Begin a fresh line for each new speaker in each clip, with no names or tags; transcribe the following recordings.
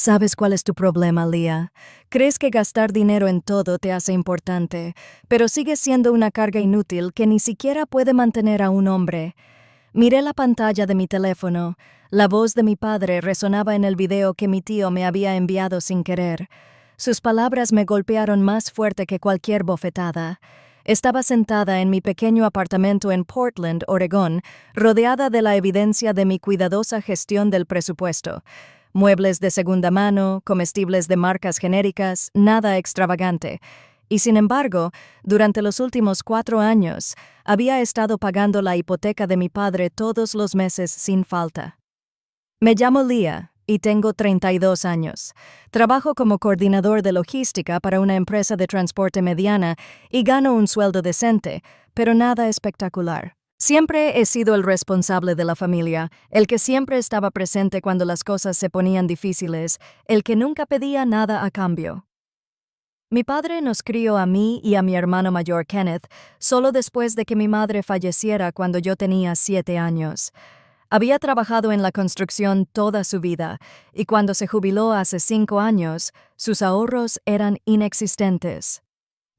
¿Sabes cuál es tu problema, Leah? Crees que gastar dinero en todo te hace importante, pero sigues siendo una carga inútil que ni siquiera puede mantener a un hombre. Miré la pantalla de mi teléfono. La voz de mi padre resonaba en el video que mi tío me había enviado sin querer. Sus palabras me golpearon más fuerte que cualquier bofetada. Estaba sentada en mi pequeño apartamento en Portland, Oregón, rodeada de la evidencia de mi cuidadosa gestión del presupuesto. Muebles de segunda mano, comestibles de marcas genéricas, nada extravagante. Y sin embargo, durante los últimos 4 años, había estado pagando la hipoteca de mi padre todos los meses sin falta. Me llamo Leah y tengo 32 años. Trabajo como coordinador de logística para una empresa de transporte mediana y gano un sueldo decente, pero nada espectacular. Siempre he sido el responsable de la familia, el que siempre estaba presente cuando las cosas se ponían difíciles, el que nunca pedía nada a cambio. Mi padre nos crió a mí y a mi hermano mayor Kenneth solo después de que mi madre falleciera cuando yo tenía 7 años. Había trabajado en la construcción toda su vida y cuando se jubiló hace 5 años, sus ahorros eran inexistentes.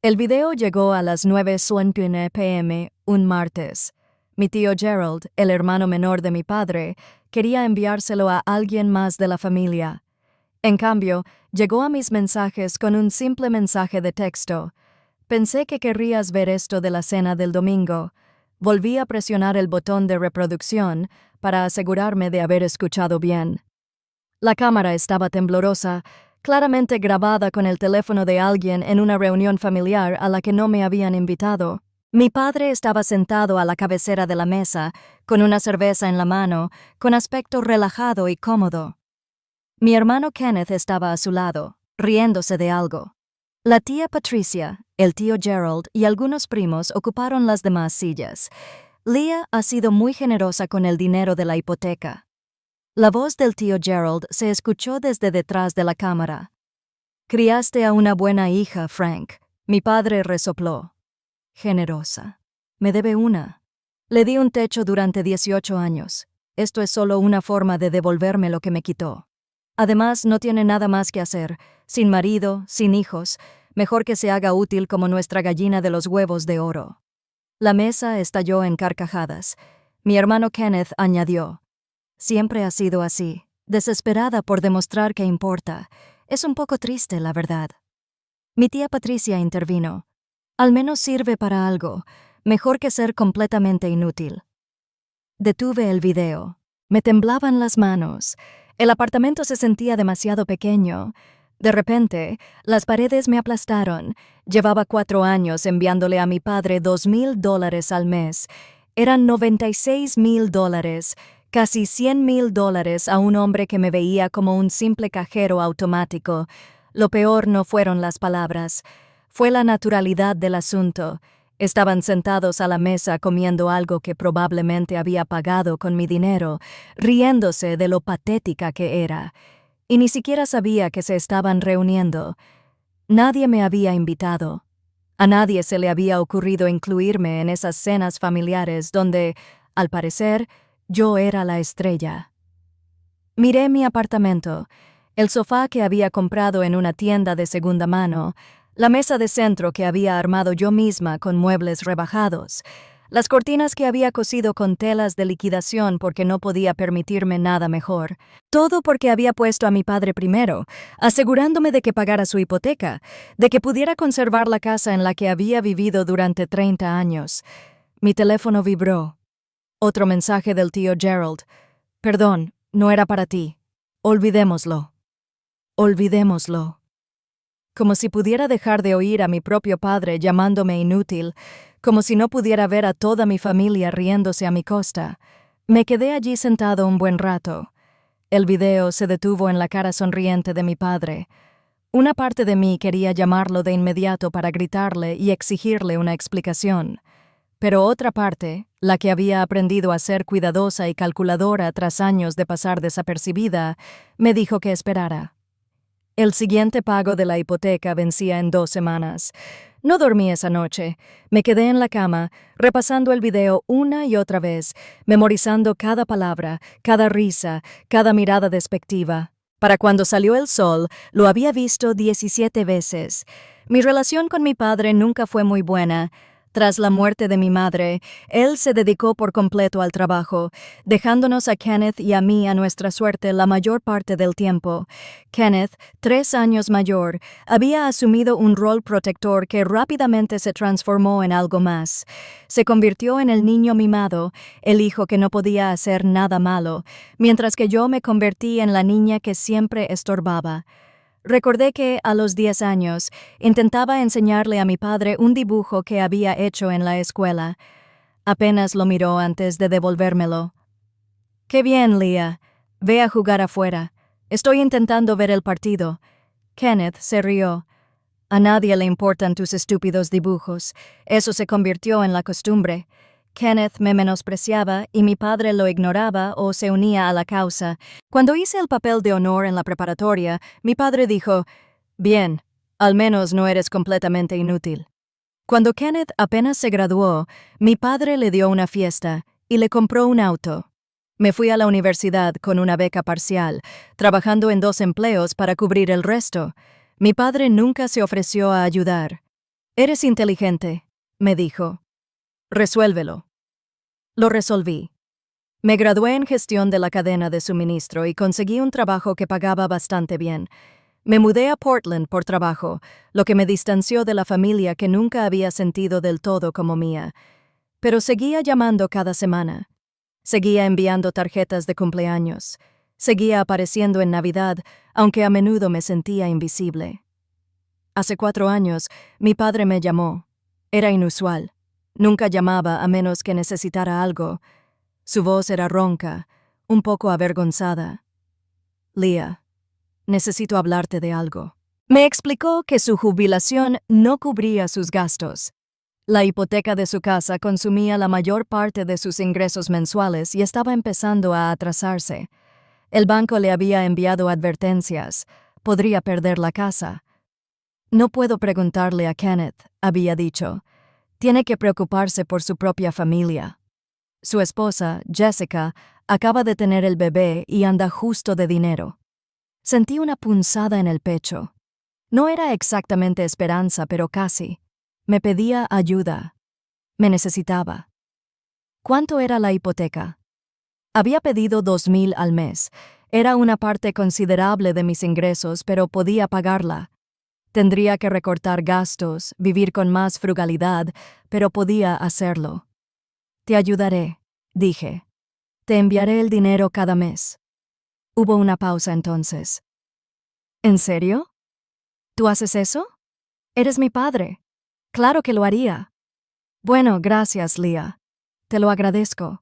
El video llegó a las 9:01 p.m. un martes. Mi tío Gerald, el hermano menor de mi padre, quería enviárselo a alguien más de la familia. En cambio, llegó a mis mensajes con un simple mensaje de texto. Pensé que querrías ver esto de la cena del domingo. Volví a presionar el botón de reproducción para asegurarme de haber escuchado bien. La cámara estaba temblorosa, claramente grabada con el teléfono de alguien en una reunión familiar a la que no me habían invitado. Mi padre estaba sentado a la cabecera de la mesa, con una cerveza en la mano, con aspecto relajado y cómodo. Mi hermano Kenneth estaba a su lado, riéndose de algo. La tía Patricia, el tío Gerald y algunos primos ocuparon las demás sillas. Leah ha sido muy generosa con el dinero de la hipoteca. La voz del tío Gerald se escuchó desde detrás de la cámara. Criaste a una buena hija, Frank. Mi padre resopló. Generosa. Me debe una. Le di un techo durante 18 años. Esto es solo una forma de devolverme lo que me quitó. Además, no tiene nada más que hacer. Sin marido, sin hijos. Mejor que se haga útil como nuestra gallina de los huevos de oro. La mesa estalló en carcajadas. Mi hermano Kenneth añadió. Siempre ha sido así, desesperada por demostrar que importa. Es un poco triste, la verdad. Mi tía Patricia intervino. Al menos sirve para algo, mejor que ser completamente inútil. Detuve el video. Me temblaban las manos. El apartamento se sentía demasiado pequeño. De repente, las paredes me aplastaron. Llevaba 4 años enviándole a mi padre $2,000 al mes. Eran $96,000, casi $100,000 a un hombre que me veía como un simple cajero automático. Lo peor no fueron las palabras. Fue la naturalidad del asunto. Estaban sentados a la mesa comiendo algo que probablemente había pagado con mi dinero, riéndose de lo patética que era. Y ni siquiera sabía que se estaban reuniendo. Nadie me había invitado. A nadie se le había ocurrido incluirme en esas cenas familiares donde, al parecer, yo era la estrella. Miré mi apartamento, el sofá que había comprado en una tienda de segunda mano, la mesa de centro que había armado yo misma con muebles rebajados, las cortinas que había cosido con telas de liquidación porque no podía permitirme nada mejor. Todo porque había puesto a mi padre primero, asegurándome de que pagara su hipoteca, de que pudiera conservar la casa en la que había vivido durante 30 años. Mi teléfono vibró. Otro mensaje del tío Gerald. Perdón, no era para ti. Olvidémoslo. Olvidémoslo. Como si pudiera dejar de oír a mi propio padre llamándome inútil, como si no pudiera ver a toda mi familia riéndose a mi costa. Me quedé allí sentado un buen rato. El video se detuvo en la cara sonriente de mi padre. Una parte de mí quería llamarlo de inmediato para gritarle y exigirle una explicación. Pero otra parte, la que había aprendido a ser cuidadosa y calculadora tras años de pasar desapercibida, me dijo que esperara. El siguiente pago de la hipoteca vencía en 2 semanas. No dormí esa noche. Me quedé en la cama, repasando el video una y otra vez, memorizando cada palabra, cada risa, cada mirada despectiva. Para cuando salió el sol, lo había visto 17 veces. Mi relación con mi padre nunca fue muy buena. Tras la muerte de mi madre, él se dedicó por completo al trabajo, dejándonos a Kenneth y a mí a nuestra suerte la mayor parte del tiempo. Kenneth, 3 años mayor, había asumido un rol protector que rápidamente se transformó en algo más. Se convirtió en el niño mimado, el hijo que no podía hacer nada malo, mientras que yo me convertí en la niña que siempre estorbaba. Recordé que, a los 10 años, intentaba enseñarle a mi padre un dibujo que había hecho en la escuela. Apenas lo miró antes de devolvérmelo. «Qué bien, Leah. Ve a jugar afuera. Estoy intentando ver el partido». Kenneth se rió. «A nadie le importan tus estúpidos dibujos. Eso se convirtió en la costumbre». Kenneth me menospreciaba y mi padre lo ignoraba o se unía a la causa. Cuando hice el papel de honor en la preparatoria, mi padre dijo, «Bien, al menos no eres completamente inútil». Cuando Kenneth apenas se graduó, mi padre le dio una fiesta y le compró un auto. Me fui a la universidad con una beca parcial, trabajando en 2 empleos para cubrir el resto. Mi padre nunca se ofreció a ayudar. «Eres inteligente», me dijo. «Resuélvelo». Lo resolví. Me gradué en gestión de la cadena de suministro y conseguí un trabajo que pagaba bastante bien. Me mudé a Portland por trabajo, lo que me distanció de la familia que nunca había sentido del todo como mía. Pero seguía llamando cada semana. Seguía enviando tarjetas de cumpleaños. Seguía apareciendo en Navidad, aunque a menudo me sentía invisible. Hace 4 años, mi padre me llamó. Era inusual. Nunca llamaba a menos que necesitara algo. Su voz era ronca, un poco avergonzada. «Leah, necesito hablarte de algo». Me explicó que su jubilación no cubría sus gastos. La hipoteca de su casa consumía la mayor parte de sus ingresos mensuales y estaba empezando a atrasarse. El banco le había enviado advertencias. Podría perder la casa. «No puedo preguntarle a Kenneth», había dicho. «Tiene que preocuparse por su propia familia». Su esposa, Jessica, acaba de tener el bebé y anda justo de dinero. Sentí una punzada en el pecho. No era exactamente esperanza, pero casi. Me pedía ayuda. Me necesitaba. ¿Cuánto era la hipoteca? Había pedido 2,000 al mes. Era una parte considerable de mis ingresos, pero podía pagarla. Tendría que recortar gastos, vivir con más frugalidad, pero podía hacerlo. «Te ayudaré», dije. «Te enviaré el dinero cada mes». Hubo una pausa entonces. «¿En serio? ¿Tú haces eso? Eres mi padre. Claro que lo haría». «Bueno, gracias, Leah. Te lo agradezco».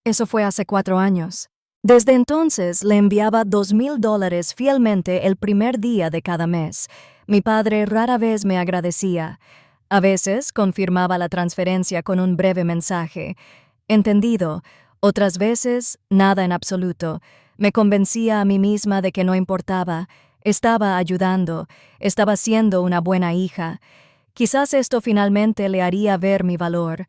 Eso fue hace 4 años. Desde entonces le enviaba $2,000 fielmente el primer día de cada mes. Mi padre rara vez me agradecía. A veces confirmaba la transferencia con un breve mensaje. «Entendido». Otras veces, nada en absoluto. Me convencía a mí misma de que no importaba. Estaba ayudando. Estaba siendo una buena hija. Quizás esto finalmente le haría ver mi valor.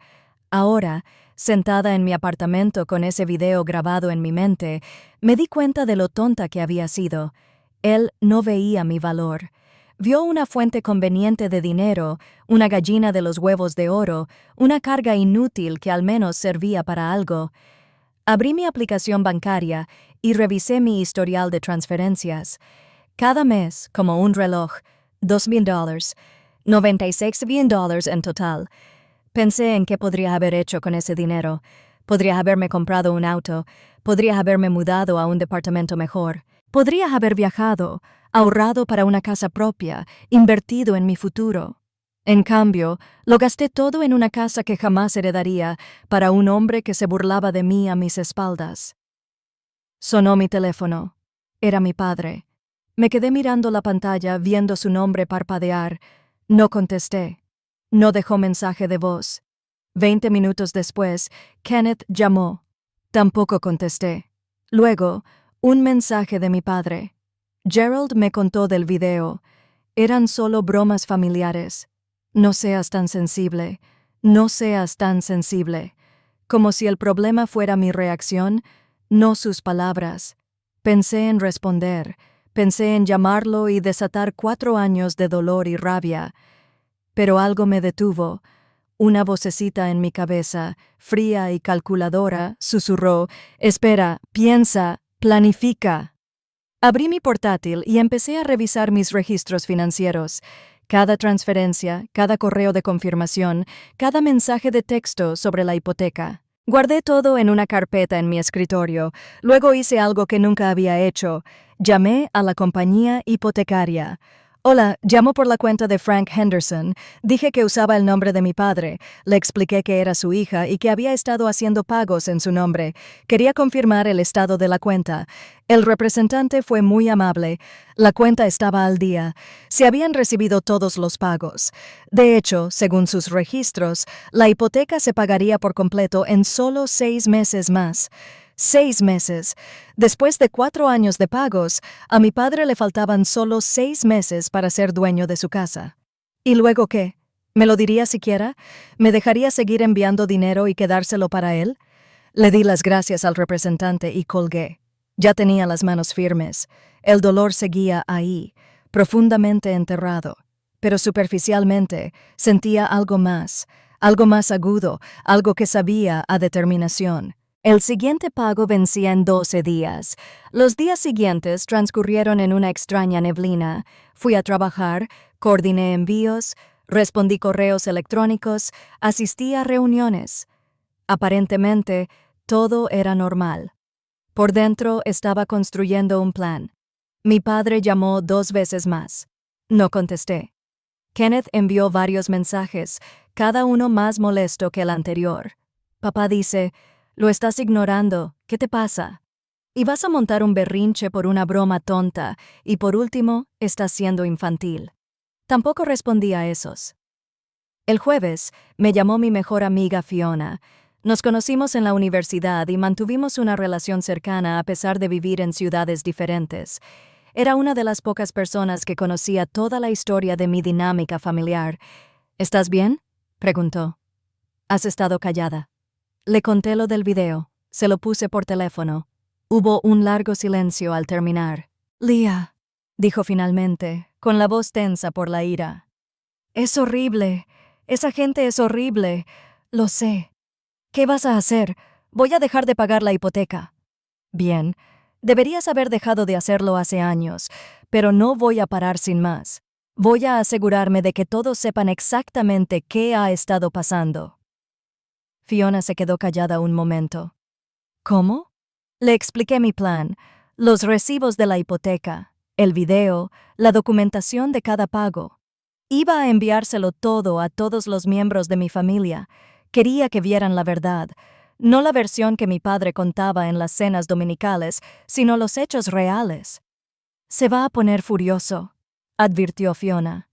Ahora, sentada en mi apartamento con ese video grabado en mi mente, me di cuenta de lo tonta que había sido. Él no veía mi valor. Vio una fuente conveniente de dinero, una gallina de los huevos de oro, una carga inútil que al menos servía para algo. Abrí mi aplicación bancaria y revisé mi historial de transferencias. Cada mes, como un reloj, $2,000, $96,000 en total. Pensé en qué podría haber hecho con ese dinero. Podría haberme comprado un auto, podría haberme mudado a un departamento mejor, podría haber viajado, ahorrado para una casa propia, invertido en mi futuro. En cambio, lo gasté todo en una casa que jamás heredaría para un hombre que se burlaba de mí a mis espaldas. Sonó mi teléfono. Era mi padre. Me quedé mirando la pantalla, viendo su nombre parpadear. No contesté. No dejó mensaje de voz. 20 minutos después, Kenneth llamó. Tampoco contesté. Luego, un mensaje de mi padre. Gerald me contó del video. Eran solo bromas familiares. No seas tan sensible. No seas tan sensible. Como si el problema fuera mi reacción, no sus palabras. Pensé en responder. Pensé en llamarlo y desatar 4 años de dolor y rabia. Pero algo me detuvo. Una vocecita en mi cabeza, fría y calculadora, susurró: «Espera, piensa, planifica». Abrí mi portátil y empecé a revisar mis registros financieros. Cada transferencia, cada correo de confirmación, cada mensaje de texto sobre la hipoteca. Guardé todo en una carpeta en mi escritorio. Luego hice algo que nunca había hecho. Llamé a la compañía hipotecaria. «Hola, llamo por la cuenta de Frank Henderson». Dije que usaba el nombre de mi padre. Le expliqué que era su hija y que había estado haciendo pagos en su nombre. Quería confirmar el estado de la cuenta. El representante fue muy amable. La cuenta estaba al día. Se habían recibido todos los pagos. De hecho, según sus registros, la hipoteca se pagaría por completo en solo 6 meses más. 6 meses. Después de 4 años de pagos, a mi padre le faltaban solo 6 meses para ser dueño de su casa. ¿Y luego qué? ¿Me lo diría siquiera? ¿Me dejaría seguir enviando dinero y quedárselo para él? Le di las gracias al representante y colgué. Ya tenía las manos firmes. El dolor seguía ahí, profundamente enterrado. Pero superficialmente sentía algo más agudo, algo que sabía a determinación. El siguiente pago vencía en 12 días. Los días siguientes transcurrieron en una extraña neblina. Fui a trabajar, coordiné envíos, respondí correos electrónicos, asistí a reuniones. Aparentemente, todo era normal. Por dentro estaba construyendo un plan. Mi padre llamó 2 veces más. No contesté. Kenneth envió varios mensajes, cada uno más molesto que el anterior. Papá dice: «Lo estás ignorando, ¿qué te pasa? Y vas a montar un berrinche por una broma tonta, y por último, estás siendo infantil». Tampoco respondí a esos. El jueves me llamó mi mejor amiga Fiona. Nos conocimos en la universidad y mantuvimos una relación cercana a pesar de vivir en ciudades diferentes. Era una de las pocas personas que conocía toda la historia de mi dinámica familiar. «¿Estás bien?», preguntó. «Has estado callada». Le conté lo del video. Se lo puse por teléfono. Hubo un largo silencio al terminar. «Leah», dijo finalmente, con la voz tensa por la ira. «Es horrible. Esa gente es horrible. Lo sé. ¿Qué vas a hacer? Voy a dejar de pagar la hipoteca». «Bien. Deberías haber dejado de hacerlo hace años, pero no voy a parar sin más. Voy a asegurarme de que todos sepan exactamente qué ha estado pasando». Fiona se quedó callada un momento. «¿Cómo?». Le expliqué mi plan, los recibos de la hipoteca, el video, la documentación de cada pago. Iba a enviárselo todo a todos los miembros de mi familia. Quería que vieran la verdad, no la versión que mi padre contaba en las cenas dominicales, sino los hechos reales. «Se va a poner furioso», advirtió Fiona.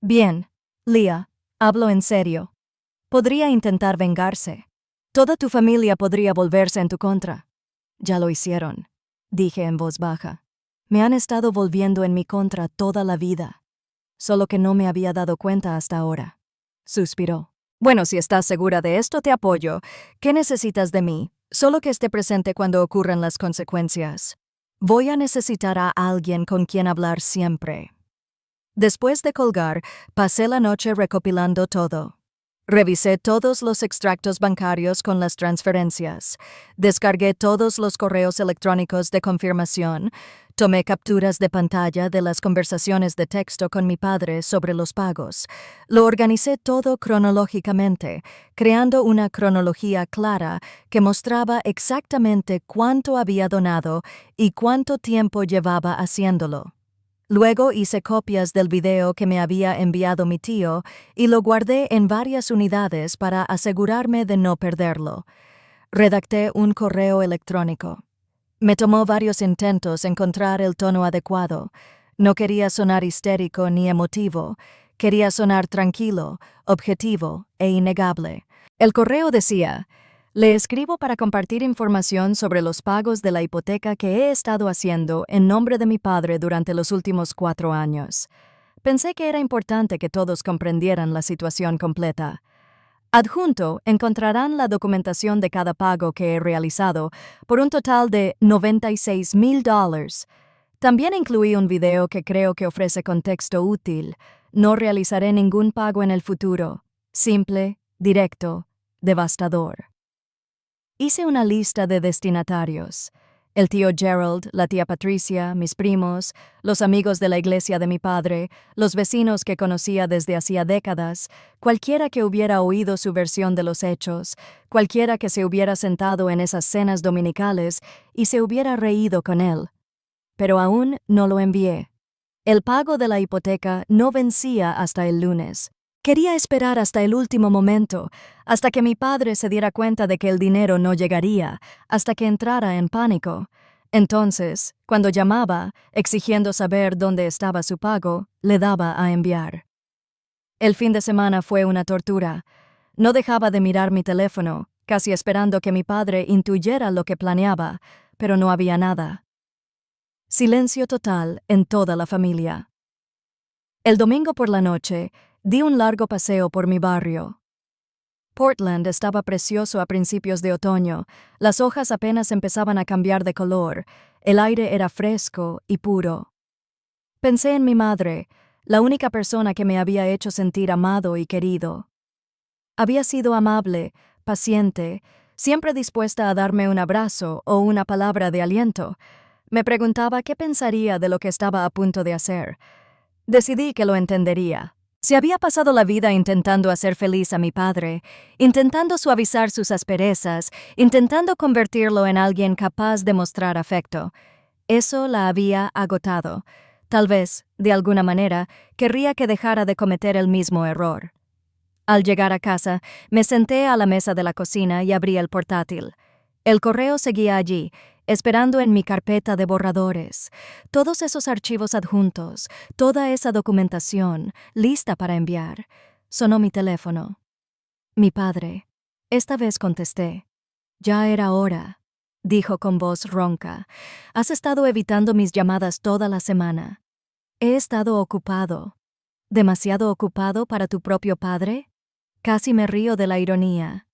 «Bien, Leah, hablo en serio. Podría intentar vengarse. Toda tu familia podría volverse en tu contra». «Ya lo hicieron», dije en voz baja. «Me han estado volviendo en mi contra toda la vida. Solo que no me había dado cuenta hasta ahora». Suspiró. «Bueno, si estás segura de esto, te apoyo. ¿Qué necesitas de mí? Solo que esté presente cuando ocurran las consecuencias. Voy a necesitar a alguien con quien hablar siempre». Después de colgar, pasé la noche recopilando todo. Revisé todos los extractos bancarios con las transferencias. Descargué todos los correos electrónicos de confirmación. Tomé capturas de pantalla de las conversaciones de texto con mi padre sobre los pagos. Lo organicé todo cronológicamente, creando una cronología clara que mostraba exactamente cuánto había donado y cuánto tiempo llevaba haciéndolo. Luego hice copias del video que me había enviado mi tío y lo guardé en varias unidades para asegurarme de no perderlo. Redacté un correo electrónico. Me tomó varios intentos encontrar el tono adecuado. No quería sonar histérico ni emotivo. Quería sonar tranquilo, objetivo e innegable. El correo decía: «Le escribo para compartir información sobre los pagos de la hipoteca que he estado haciendo en nombre de mi padre durante los últimos 4 años. Pensé que era importante que todos comprendieran la situación completa. Adjunto encontrarán la documentación de cada pago que he realizado por un total de $96,000. También incluí un video que creo que ofrece contexto útil. No realizaré ningún pago en el futuro. Simple, directo, devastador. Hice una lista de destinatarios. El tío Gerald, la tía Patricia, mis primos, los amigos de la iglesia de mi padre, los vecinos que conocía desde hacía décadas, cualquiera que hubiera oído su versión de los hechos, cualquiera que se hubiera sentado en esas cenas dominicales y se hubiera reído con él. Pero aún no lo envié. El pago de la hipoteca no vencía hasta el lunes. Quería esperar hasta el último momento, hasta que mi padre se diera cuenta de que el dinero no llegaría, hasta que entrara en pánico. Entonces, cuando llamaba, exigiendo saber dónde estaba su pago, le daba a enviar. El fin de semana fue una tortura. No dejaba de mirar mi teléfono, casi esperando que mi padre intuyera lo que planeaba, pero no había nada. Silencio total en toda la familia. El domingo por la noche, di un largo paseo por mi barrio. Portland estaba precioso a principios de otoño, las hojas apenas empezaban a cambiar de color, el aire era fresco y puro. Pensé en mi madre, la única persona que me había hecho sentir amado y querido. Había sido amable, paciente, siempre dispuesta a darme un abrazo o una palabra de aliento. Me preguntaba qué pensaría de lo que estaba a punto de hacer. Decidí que lo entendería. Se había pasado la vida intentando hacer feliz a mi padre, intentando suavizar sus asperezas, intentando convertirlo en alguien capaz de mostrar afecto. Eso la había agotado. Tal vez, de alguna manera, querría que dejara de cometer el mismo error. Al llegar a casa, me senté a la mesa de la cocina y abrí el portátil. El correo seguía allí, esperando en mi carpeta de borradores. Todos esos archivos adjuntos, toda esa documentación, lista para enviar. Sonó mi teléfono. Mi padre. Esta vez contesté. Ya era hora, dijo con voz ronca. Has estado evitando mis llamadas toda la semana. He estado ocupado. ¿Demasiado ocupado para tu propio padre? Casi me río de la ironía.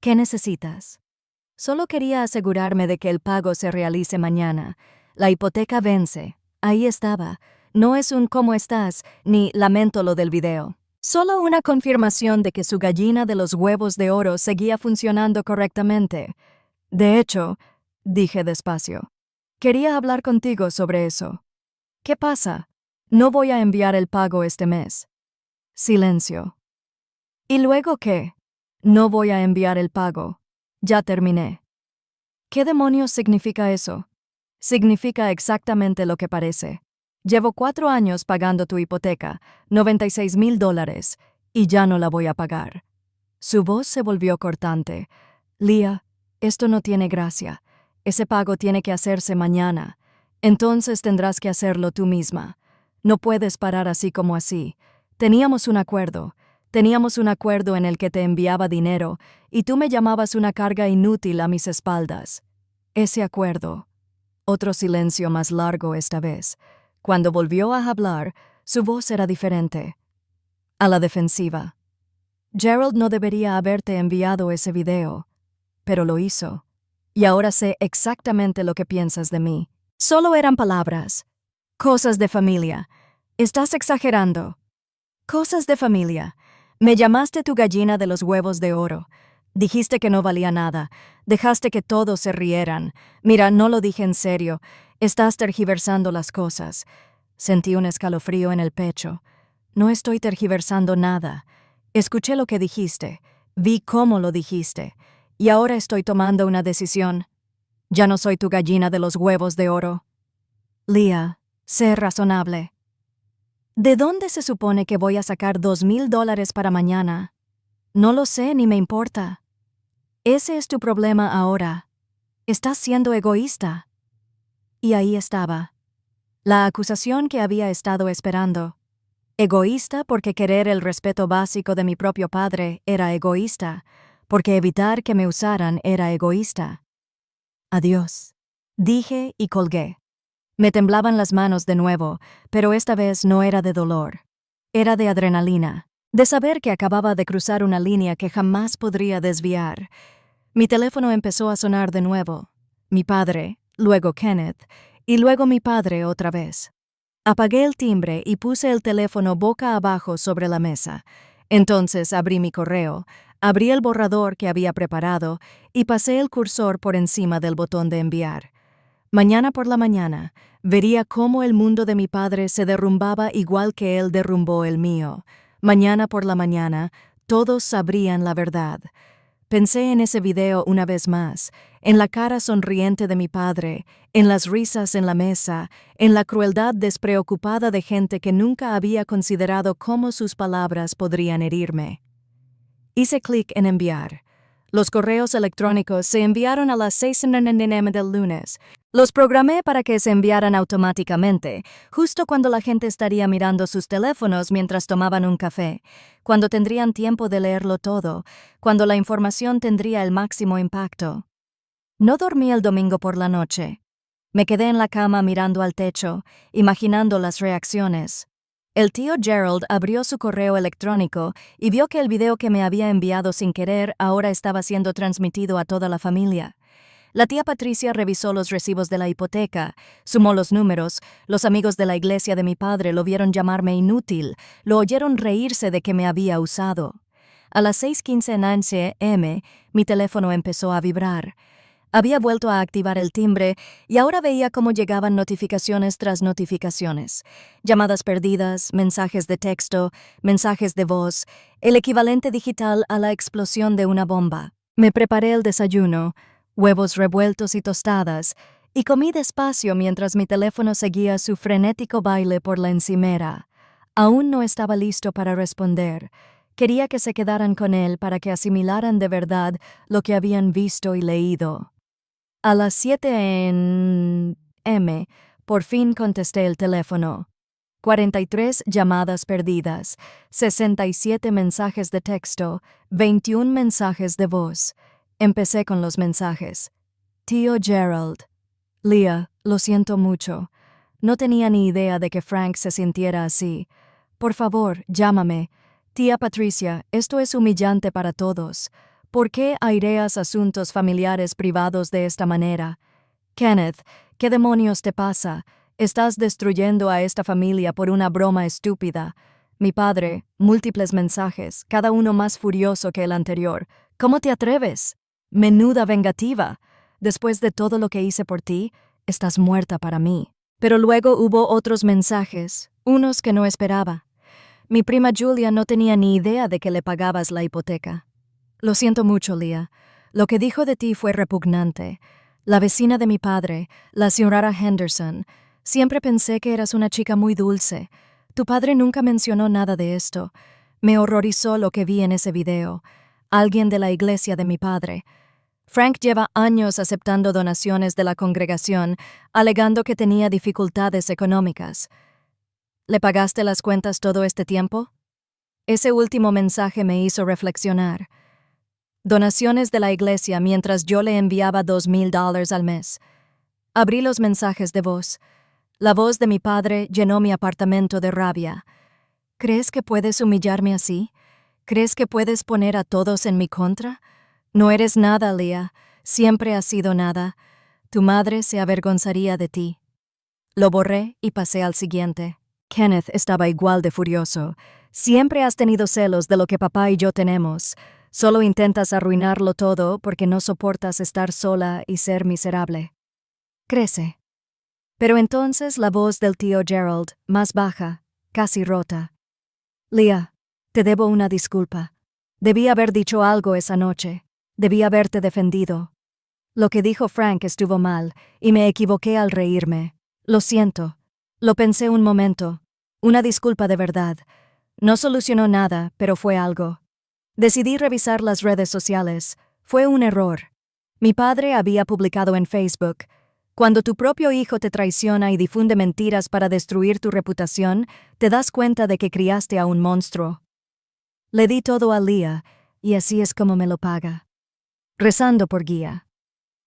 ¿Qué necesitas? Solo quería asegurarme de que el pago se realice mañana. La hipoteca vence. Ahí estaba. No es un ¿cómo estás? Ni lamento lo del video. Solo una confirmación de que su gallina de los huevos de oro seguía funcionando correctamente. De hecho, dije despacio, quería hablar contigo sobre eso. ¿Qué pasa? No voy a enviar el pago este mes. Silencio. ¿Y luego qué? No voy a enviar el pago. Ya terminé. ¿Qué demonios significa eso? Significa exactamente lo que parece. Llevo 4 años pagando tu hipoteca, $96,000, y ya no la voy a pagar. Su voz se volvió cortante. Leah, esto no tiene gracia. Ese pago tiene que hacerse mañana. Entonces tendrás que hacerlo tú misma. No puedes parar así como así. Teníamos un acuerdo. Teníamos un acuerdo en el que te enviaba dinero y tú me llamabas una carga inútil a mis espaldas. Ese acuerdo. Otro silencio más largo esta vez. Cuando volvió a hablar, su voz era diferente. A la defensiva. Gerald no debería haberte enviado ese video, pero lo hizo. Y ahora sé exactamente lo que piensas de mí. Solo eran palabras. Cosas de familia. Estás exagerando. Cosas de familia. Me llamaste tu gallina de los huevos de oro. Dijiste que no valía nada. Dejaste que todos se rieran. Mira, no lo dije en serio. Estás tergiversando las cosas. Sentí un escalofrío en el pecho. No estoy tergiversando nada. Escuché lo que dijiste. Vi cómo lo dijiste. Y ahora estoy tomando una decisión. Ya no soy tu gallina de los huevos de oro. Leah, sé razonable. ¿De dónde se supone que voy a sacar $2,000 para mañana? No lo sé ni me importa. Ese es tu problema ahora. Estás siendo egoísta. Y ahí estaba. La acusación que había estado esperando. Egoísta porque querer el respeto básico de mi propio padre era egoísta, porque evitar que me usaran era egoísta. Adiós. Dije y colgué. Me temblaban las manos de nuevo, pero esta vez no era de dolor. Era de adrenalina, de saber que acababa de cruzar una línea que jamás podría desviar. Mi teléfono empezó a sonar de nuevo. Mi padre, luego Kenneth, y luego mi padre otra vez. Apagué el timbre y puse el teléfono boca abajo sobre la mesa. Entonces abrí mi correo, abrí el borrador que había preparado y pasé el cursor por encima del botón de enviar. Mañana por la mañana, vería cómo el mundo de mi padre se derrumbaba igual que él derrumbó el mío. Mañana por la mañana, todos sabrían la verdad. Pensé en ese video una vez más, en la cara sonriente de mi padre, en las risas en la mesa, en la crueldad despreocupada de gente que nunca había considerado cómo sus palabras podrían herirme. Hice clic en enviar. Los correos electrónicos se enviaron a las 6:00 del lunes. Los programé para que se enviaran automáticamente, justo cuando la gente estaría mirando sus teléfonos mientras tomaban un café, cuando tendrían tiempo de leerlo todo, cuando la información tendría el máximo impacto. No dormí el domingo por la noche. Me quedé en la cama mirando al techo, imaginando las reacciones. El tío Gerald abrió su correo electrónico y vio que el video que me había enviado sin querer ahora estaba siendo transmitido a toda la familia. La tía Patricia revisó los recibos de la hipoteca, sumó los números, los amigos de la iglesia de mi padre lo vieron llamarme inútil, lo oyeron reírse de que me había usado. A las 6:15 am, mi teléfono empezó a vibrar. Había vuelto a activar el timbre y ahora veía cómo llegaban notificaciones tras notificaciones. Llamadas perdidas, mensajes de texto, mensajes de voz, el equivalente digital a la explosión de una bomba. Me preparé el desayuno, huevos revueltos y tostadas, y comí despacio mientras mi teléfono seguía su frenético baile por la encimera. Aún no estaba listo para responder. Quería que se quedaran con él para que asimilaran de verdad lo que habían visto y leído. A las 7:00 am, por fin contesté el teléfono. 43 llamadas perdidas, 67 mensajes de texto, 21 mensajes de voz. Empecé con los mensajes. Tío Gerald. Leah, lo siento mucho. No tenía ni idea de que Frank se sintiera así. Por favor, llámame. Tía Patricia, esto es humillante para todos. ¿Por qué aireas asuntos familiares privados de esta manera? Kenneth, ¿qué demonios te pasa? Estás destruyendo a esta familia por una broma estúpida. Mi padre, múltiples mensajes, cada uno más furioso que el anterior. ¿Cómo te atreves? Menuda vengativa. Después de todo lo que hice por ti, estás muerta para mí. Pero luego hubo otros mensajes, unos que no esperaba. Mi prima Julia no tenía ni idea de que le pagabas la hipoteca. Lo siento mucho, Leah. Lo que dijo de ti fue repugnante. La vecina de mi padre, la señora Henderson, siempre pensé que eras una chica muy dulce. Tu padre nunca mencionó nada de esto. Me horrorizó lo que vi en ese video. Alguien de la iglesia de mi padre. Frank lleva años aceptando donaciones de la congregación, alegando que tenía dificultades económicas. ¿Le pagaste las cuentas todo este tiempo? Ese último mensaje me hizo reflexionar. Donaciones de la iglesia mientras yo le enviaba $2,000 al mes. Abrí los mensajes de voz. La voz de mi padre llenó mi apartamento de rabia. ¿Crees que puedes humillarme así? ¿Crees que puedes poner a todos en mi contra? No eres nada, Leah. Siempre has sido nada. Tu madre se avergonzaría de ti. Lo borré y pasé al siguiente. Kenneth estaba igual de furioso. Siempre has tenido celos de lo que papá y yo tenemos. Solo intentas arruinarlo todo porque no soportas estar sola y ser miserable. Crece. Pero entonces la voz del tío Gerald, más baja, casi rota. Leah, te debo una disculpa. Debí haber dicho algo esa noche. Debí haberte defendido. Lo que dijo Frank estuvo mal, y me equivoqué al reírme. Lo siento. Lo pensé un momento. Una disculpa de verdad. No solucionó nada, pero fue algo. Decidí revisar las redes sociales. Fue un error. Mi padre había publicado en Facebook: cuando tu propio hijo te traiciona y difunde mentiras para destruir tu reputación, te das cuenta de que criaste a un monstruo. Le di todo a Leah, y así es como me lo paga. Rezando por Guía.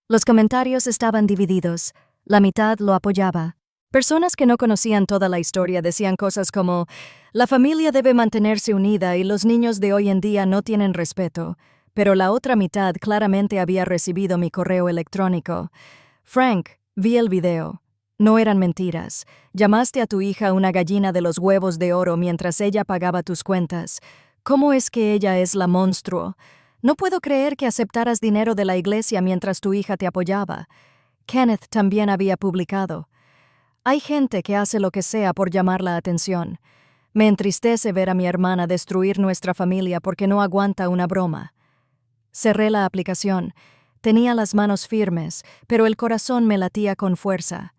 Los comentarios estaban divididos. La mitad lo apoyaba. Personas que no conocían toda la historia decían cosas como: la familia debe mantenerse unida y los niños de hoy en día no tienen respeto. Pero la otra mitad claramente había recibido mi correo electrónico. Frank, vi el video. No eran mentiras. Llamaste a tu hija una gallina de los huevos de oro mientras ella pagaba tus cuentas. ¿Cómo es que ella es la monstruo? No puedo creer que aceptaras dinero de la iglesia mientras tu hija te apoyaba. Kenneth también había publicado: hay gente que hace lo que sea por llamar la atención. Me entristece ver a mi hermana destruir nuestra familia porque no aguanta una broma. Cerré la aplicación. Tenía las manos firmes, pero el corazón me latía con fuerza.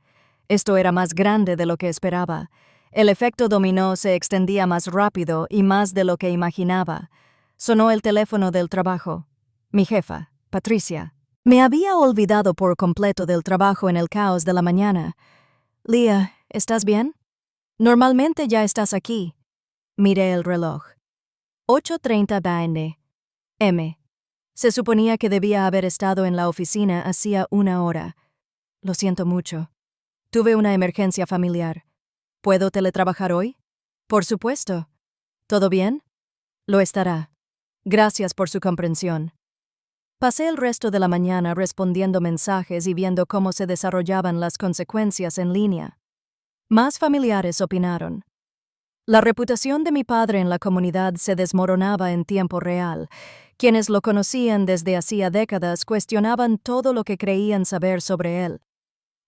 Esto era más grande de lo que esperaba. El efecto dominó se extendía más rápido y más de lo que imaginaba. Sonó el teléfono del trabajo. Mi jefa, Patricia. Me había olvidado por completo del trabajo en el caos de la mañana. Leah, ¿estás bien? Normalmente ya estás aquí. Miré el reloj. 8:30 m. Se suponía que debía haber estado en la oficina hacía una hora. Lo siento mucho. Tuve una emergencia familiar. ¿Puedo teletrabajar hoy? Por supuesto. ¿Todo bien? Lo estará. Gracias por su comprensión. Pasé el resto de la mañana respondiendo mensajes y viendo cómo se desarrollaban las consecuencias en línea. Más familiares opinaron. La reputación de mi padre en la comunidad se desmoronaba en tiempo real. Quienes lo conocían desde hacía décadas cuestionaban todo lo que creían saber sobre él.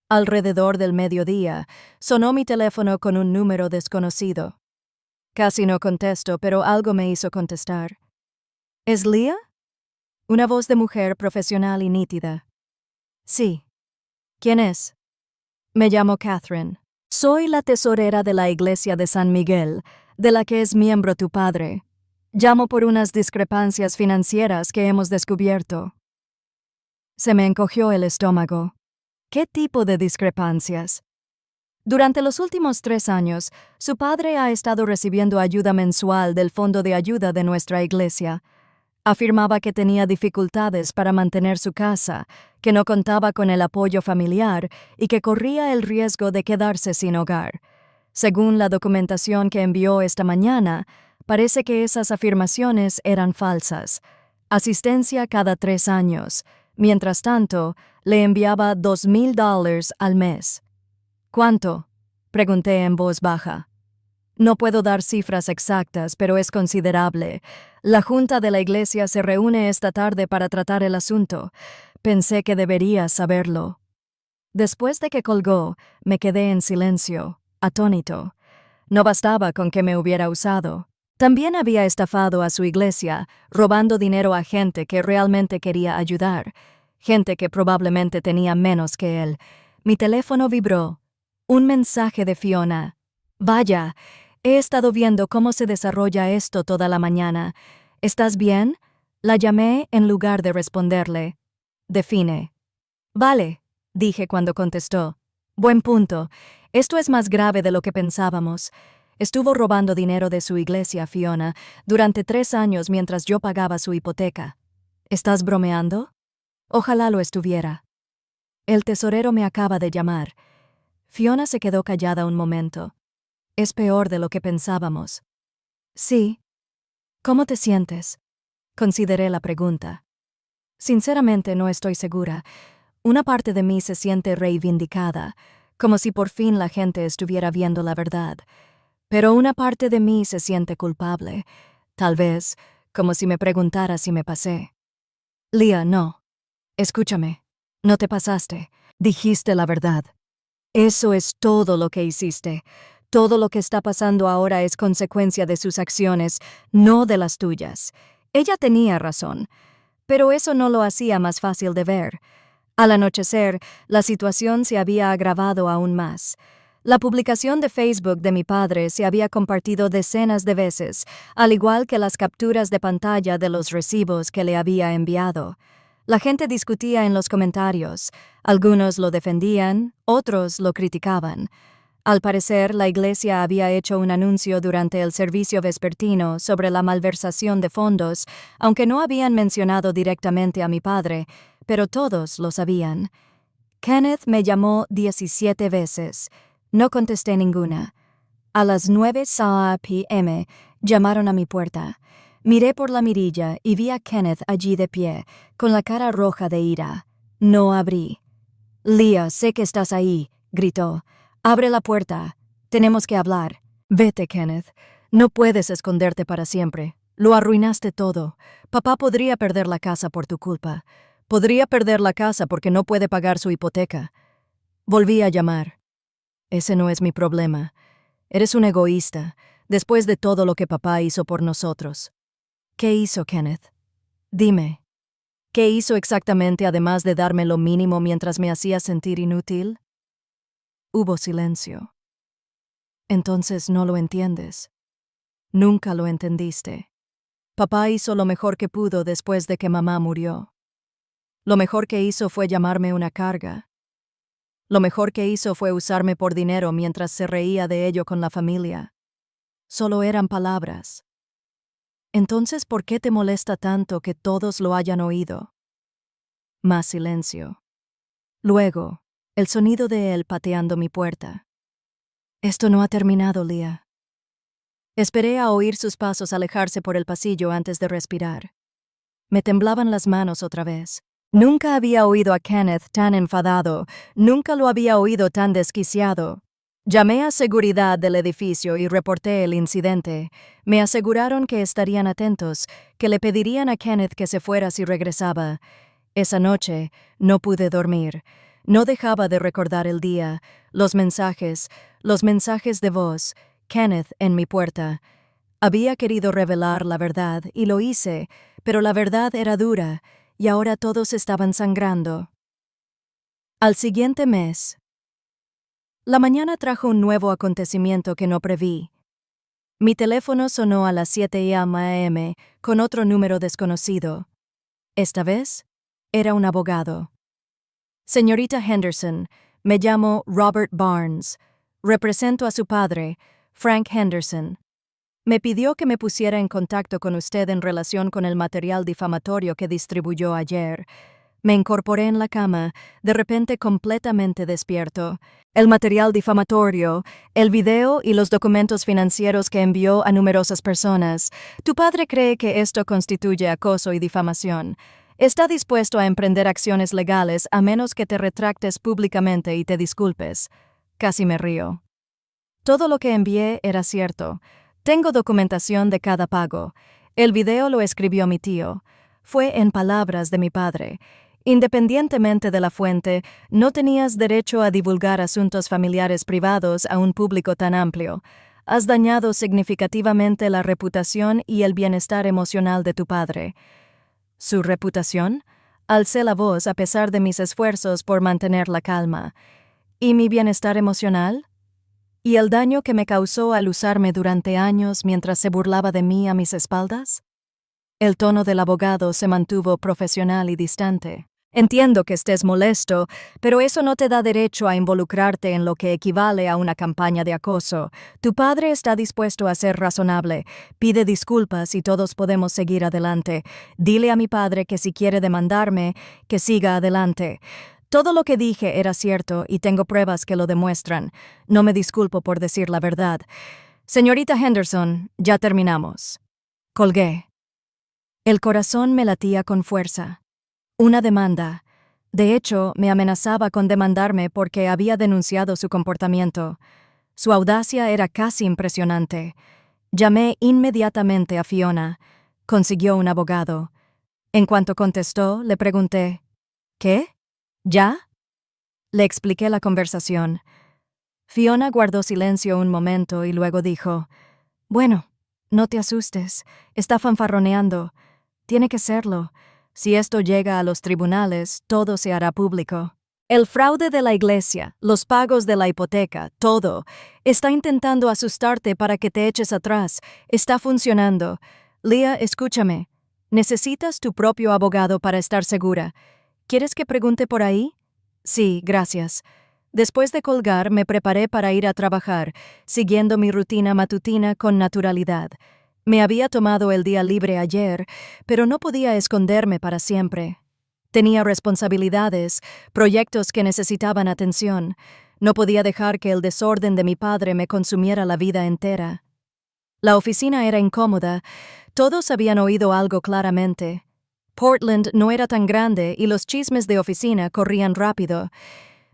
Alrededor del mediodía, sonó mi teléfono con un número desconocido. Casi no contesto, pero algo me hizo contestar. ¿Es Leah? Una voz de mujer profesional y nítida. Sí. ¿Quién es? Me llamo Catherine. Soy la tesorera de la iglesia de San Miguel, de la que es miembro tu padre. Llamo por unas discrepancias financieras que hemos descubierto. Se me encogió el estómago. ¿Qué tipo de discrepancias? Durante los últimos 3 años, su padre ha estado recibiendo ayuda mensual del fondo de ayuda de nuestra iglesia. Afirmaba que tenía dificultades para mantener su casa, que no contaba con el apoyo familiar y que corría el riesgo de quedarse sin hogar. Según la documentación que envió esta mañana, parece que esas afirmaciones eran falsas. Asistencia cada 3 años. Mientras tanto, le enviaba $2,000 al mes. ¿Cuánto? Pregunté en voz baja. No puedo dar cifras exactas, pero es considerable. La junta de la iglesia se reúne esta tarde para tratar el asunto. Pensé que deberías saberlo. Después de que colgó, me quedé en silencio, atónito. No bastaba con que me hubiera usado. También había estafado a su iglesia, robando dinero a gente que realmente quería ayudar, gente que probablemente tenía menos que él. Mi teléfono vibró. Un mensaje de Fiona. Vaya, he estado viendo cómo se desarrolla esto toda la mañana. ¿Estás bien? La llamé en lugar de responderle. Define. Vale, dije cuando contestó. Buen punto. Esto es más grave de lo que pensábamos. Estuvo robando dinero de su iglesia, Fiona, durante 3 años mientras yo pagaba su hipoteca. ¿Estás bromeando? Ojalá lo estuviera. El tesorero me acaba de llamar. Fiona se quedó callada un momento. Es peor de lo que pensábamos. Sí. ¿Cómo te sientes? Consideré la pregunta. Sinceramente no estoy segura. Una parte de mí se siente reivindicada, como si por fin la gente estuviera viendo la verdad. Pero una parte de mí se siente culpable, tal vez como si me preguntara si me pasé. Leah, no. Escúchame. No te pasaste. Dijiste la verdad. Eso es todo lo que hiciste. Todo lo que está pasando ahora es consecuencia de sus acciones, no de las tuyas. Ella tenía razón, pero eso no lo hacía más fácil de ver. Al anochecer, la situación se había agravado aún más. La publicación de Facebook de mi padre se había compartido decenas de veces, al igual que las capturas de pantalla de los recibos que le había enviado. La gente discutía en los comentarios. Algunos lo defendían, otros lo criticaban. Al parecer, la iglesia había hecho un anuncio durante el servicio vespertino sobre la malversación de fondos, aunque no habían mencionado directamente a mi padre, pero todos lo sabían. Kenneth me llamó 17 veces. No contesté ninguna. A las 9 p.m. llamaron a mi puerta. Miré por la mirilla y vi a Kenneth allí de pie, con la cara roja de ira. No abrí. Leah, sé que estás ahí. gritó. «Abre la puerta. Tenemos que hablar». «Vete, Kenneth. No puedes esconderte para siempre. Lo arruinaste todo. Papá podría perder la casa por tu culpa. Podría perder la casa porque no puede pagar su hipoteca». Volví a llamar. «Ese no es mi problema. Eres un egoísta, después de todo lo que papá hizo por nosotros». «¿Qué hizo, Kenneth? Dime. ¿Qué hizo exactamente además de darme lo mínimo mientras me hacía sentir inútil?» Hubo silencio. «Entonces no lo entiendes. Nunca lo entendiste. Papá hizo lo mejor que pudo después de que mamá murió. Lo mejor que hizo fue llamarme una carga. Lo mejor que hizo fue usarme por dinero mientras se reía de ello con la familia. Solo eran palabras. Entonces, ¿por qué te molesta tanto que todos lo hayan oído?» Más silencio. Luego, el sonido de él pateando mi puerta. «Esto no ha terminado, Leah». Esperé a oír sus pasos alejarse por el pasillo antes de respirar. Me temblaban las manos otra vez. Nunca había oído a Kenneth tan enfadado, nunca lo había oído tan desquiciado. Llamé a seguridad del edificio y reporté el incidente. Me aseguraron que estarían atentos, que le pedirían a Kenneth que se fuera si regresaba. Esa noche no pude dormir. No dejaba de recordar el día, los mensajes de voz, Kenneth en mi puerta. Había querido revelar la verdad y lo hice, pero la verdad era dura y ahora todos estaban sangrando. Al siguiente mes. La mañana trajo un nuevo acontecimiento que no preví. Mi teléfono sonó a las 7 a.m. con otro número desconocido. Esta vez, era un abogado. «Señorita Henderson, me llamo Robert Barnes. Represento a su padre, Frank Henderson. Me pidió que me pusiera en contacto con usted en relación con el material difamatorio que distribuyó ayer». Me incorporé en la cama, de repente completamente despierto. El material difamatorio, el video y los documentos financieros que envió a numerosas personas. Tu padre cree que esto constituye acoso y difamación. Está dispuesto a emprender acciones legales a menos que te retractes públicamente y te disculpes. Casi me río. Todo lo que envié era cierto. Tengo documentación de cada pago. El video lo escribió mi tío. Fue en palabras de mi padre. Independientemente de la fuente, no tenías derecho a divulgar asuntos familiares privados a un público tan amplio. Has dañado significativamente la reputación y el bienestar emocional de tu padre. ¿Su reputación? Alcé la voz a pesar de mis esfuerzos por mantener la calma. ¿Y mi bienestar emocional? ¿Y el daño que me causó al usarme durante años mientras se burlaba de mí a mis espaldas? El tono del abogado se mantuvo profesional y distante. «Entiendo que estés molesto, pero eso no te da derecho a involucrarte en lo que equivale a una campaña de acoso. Tu padre está dispuesto a ser razonable. Pide disculpas y todos podemos seguir adelante. Dile a mi padre que si quiere demandarme, que siga adelante». Todo lo que dije era cierto y tengo pruebas que lo demuestran. No me disculpo por decir la verdad. «Señorita Henderson, ya terminamos». Colgué. El corazón me latía con fuerza. Una demanda. De hecho, me amenazaba con demandarme porque había denunciado su comportamiento. Su audacia era casi impresionante. Llamé inmediatamente a Fiona. Consiguió un abogado. En cuanto contestó, le pregunté, «¿Qué? ¿Ya?» Le expliqué la conversación. Fiona guardó silencio un momento y luego dijo, «Bueno, no te asustes. Está fanfarroneando. Tiene que serlo. Si esto llega a los tribunales, todo se hará público. El fraude de la iglesia, los pagos de la hipoteca, todo. Está intentando asustarte para que te eches atrás. Está funcionando. Leah, escúchame. Necesitas tu propio abogado para estar segura. ¿Quieres que pregunte por ahí?» «Sí, gracias». Después de colgar, me preparé para ir a trabajar, siguiendo mi rutina matutina con naturalidad. Me había tomado el día libre ayer, pero no podía esconderme para siempre. Tenía responsabilidades, proyectos que necesitaban atención. No podía dejar que el desorden de mi padre me consumiera la vida entera. La oficina era incómoda. Todos habían oído algo claramente. Portland no era tan grande y los chismes de oficina corrían rápido.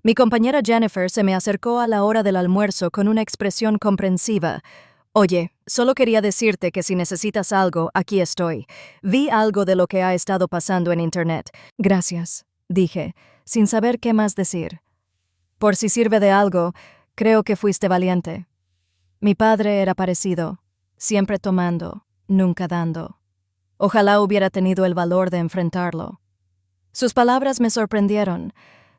Mi compañera Jennifer se me acercó a la hora del almuerzo con una expresión comprensiva. Oye, solo quería decirte que si necesitas algo, aquí estoy. Vi algo de lo que ha estado pasando en Internet. Gracias, dije, sin saber qué más decir. Por si sirve de algo, creo que fuiste valiente. Mi padre era parecido, siempre tomando, nunca dando. Ojalá hubiera tenido el valor de enfrentarlo. Sus palabras me sorprendieron.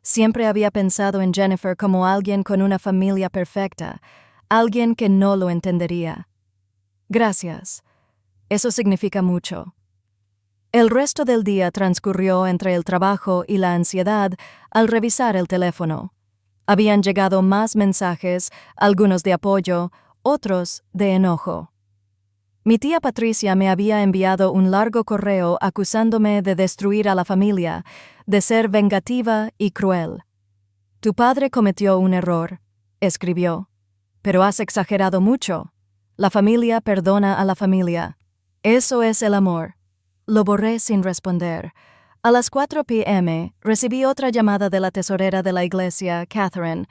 Siempre había pensado en Jennifer como alguien con una familia perfecta, alguien que no lo entendería. Gracias. Eso significa mucho. El resto del día transcurrió entre el trabajo y la ansiedad al revisar el teléfono. Habían llegado más mensajes, algunos de apoyo, otros de enojo. Mi tía Patricia me había enviado un largo correo acusándome de destruir a la familia, de ser vengativa y cruel. Tu padre cometió un error, escribió, pero has exagerado mucho. La familia perdona a la familia. Eso es el amor. Lo borré sin responder. A las 4 p.m. recibí otra llamada de la tesorera de la iglesia, Catherine.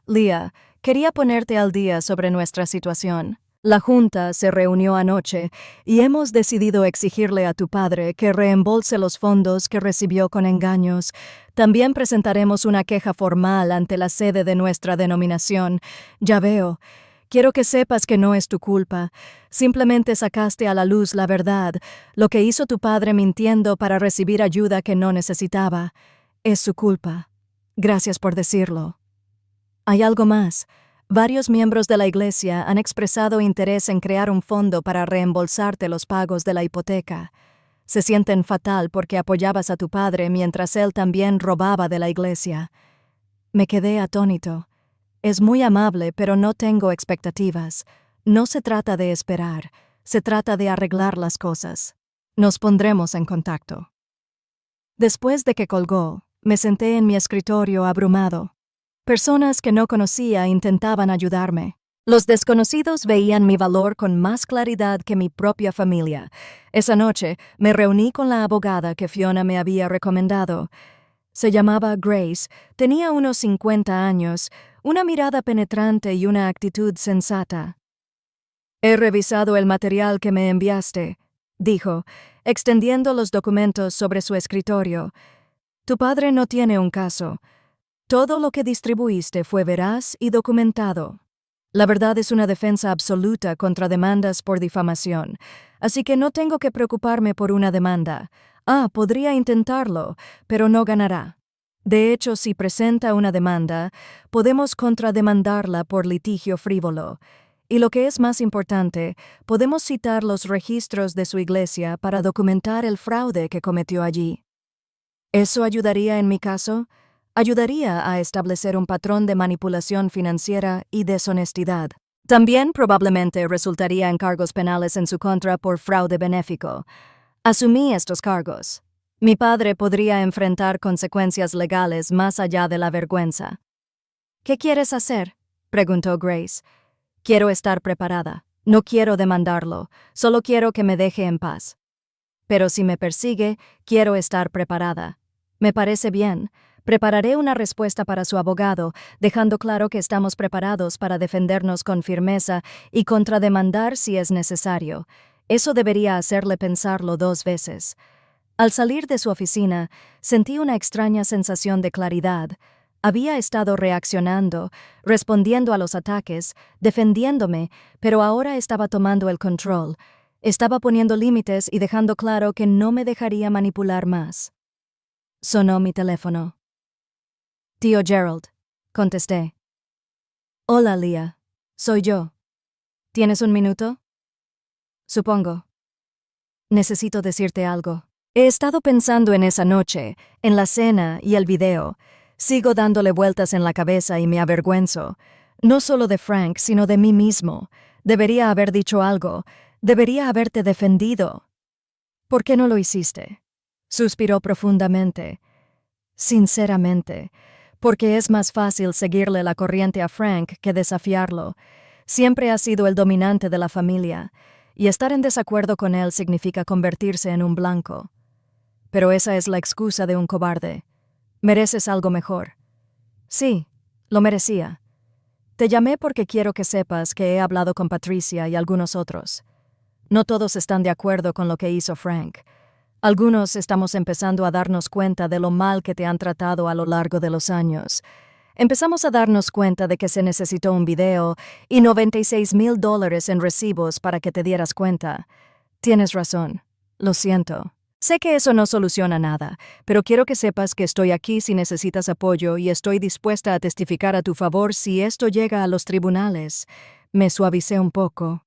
Leah, quería ponerte al día sobre nuestra situación. La junta se reunió anoche y hemos decidido exigirle a tu padre que reembolse los fondos que recibió con engaños. También presentaremos una queja formal ante la sede de nuestra denominación. Ya veo. Quiero que sepas que no es tu culpa. Simplemente sacaste a la luz la verdad, lo que hizo tu padre mintiendo para recibir ayuda que no necesitaba. Es su culpa. Gracias por decirlo. Hay algo más. Varios miembros de la iglesia han expresado interés en crear un fondo para reembolsarte los pagos de la hipoteca. Se sienten fatal porque apoyabas a tu padre mientras él también robaba de la iglesia. Me quedé atónito. Es muy amable, pero no tengo expectativas. No se trata de esperar, se trata de arreglar las cosas. Nos pondremos en contacto. Después de que colgó, me senté en mi escritorio abrumado. Personas que no conocía intentaban ayudarme. Los desconocidos veían mi valor con más claridad que mi propia familia. Esa noche me reuní con la abogada que Fiona me había recomendado. Se llamaba Grace, tenía unos 50 años, una mirada penetrante y una actitud sensata. He revisado el material que me enviaste, dijo, extendiendo los documentos sobre su escritorio. Tu padre no tiene un caso. Todo lo que distribuiste fue veraz y documentado. La verdad es una defensa absoluta contra demandas por difamación, así que no tengo que preocuparme por una demanda. Podría intentarlo, pero no ganará. De hecho, si presenta una demanda, podemos contrademandarla por litigio frívolo. Y lo que es más importante, podemos citar los registros de su iglesia para documentar el fraude que cometió allí. ¿Eso ayudaría en mi caso? Ayudaría a establecer un patrón de manipulación financiera y deshonestidad. También probablemente resultaría en cargos penales en su contra por fraude benéfico. Asumí estos cargos. Mi padre podría enfrentar consecuencias legales más allá de la vergüenza. ¿Qué quieres hacer?, preguntó Grace. Quiero estar preparada. No quiero demandarlo, solo quiero que me deje en paz. Pero si me persigue, quiero estar preparada. Me parece bien. Prepararé una respuesta para su abogado, dejando claro que estamos preparados para defendernos con firmeza y contrademandar si es necesario. Eso debería hacerle pensarlo 2 veces. Al salir de su oficina, sentí una extraña sensación de claridad. Había estado reaccionando, respondiendo a los ataques, defendiéndome, pero ahora estaba tomando el control. Estaba poniendo límites y dejando claro que no me dejaría manipular más. Sonó mi teléfono. Tío Gerald, contesté. Hola, Leah. Soy yo. ¿Tienes un minuto? Supongo. Necesito decirte algo. He estado pensando en esa noche, en la cena y el video. Sigo dándole vueltas en la cabeza y me avergüenzo. No solo de Frank, sino de mí mismo. Debería haber dicho algo. Debería haberte defendido. ¿Por qué no lo hiciste? Suspiró profundamente. Sinceramente, porque es más fácil seguirle la corriente a Frank que desafiarlo. Siempre ha sido el dominante de la familia, y estar en desacuerdo con él significa convertirse en un blanco. Pero esa es la excusa de un cobarde. Mereces algo mejor. Sí, lo merecía. Te llamé porque quiero que sepas que he hablado con Patricia y algunos otros. No todos están de acuerdo con lo que hizo Frank. Algunos estamos empezando a darnos cuenta de lo mal que te han tratado a lo largo de los años. Empezamos a darnos cuenta de que se necesitó un video y $96,000 en recibos para que te dieras cuenta. Tienes razón. Lo siento. Sé que eso no soluciona nada, pero quiero que sepas que estoy aquí si necesitas apoyo y estoy dispuesta a testificar a tu favor si esto llega a los tribunales. Me suavicé un poco.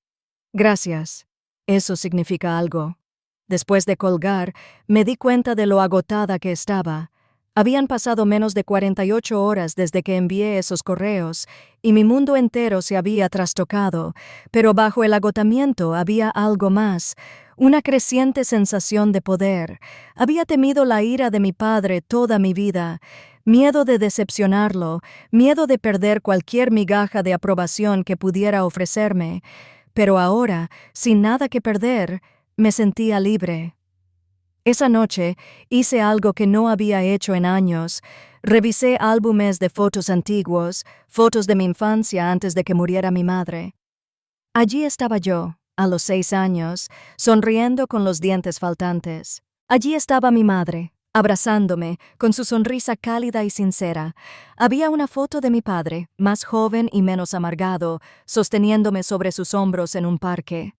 Gracias. Eso significa algo. Después de colgar, me di cuenta de lo agotada que estaba. Habían pasado menos de 48 horas desde que envié esos correos, y mi mundo entero se había trastocado, pero bajo el agotamiento había algo más, una creciente sensación de poder. Había temido la ira de mi padre toda mi vida, miedo de decepcionarlo, miedo de perder cualquier migaja de aprobación que pudiera ofrecerme, pero ahora, sin nada que perder, me sentía libre. Esa noche hice algo que no había hecho en años. Revisé álbumes de fotos antiguos, fotos de mi infancia antes de que muriera mi madre. Allí estaba yo, a los 6 años, sonriendo con los dientes faltantes. Allí estaba mi madre, abrazándome, con su sonrisa cálida y sincera. Había una foto de mi padre, más joven y menos amargado, sosteniéndome sobre sus hombros en un parque.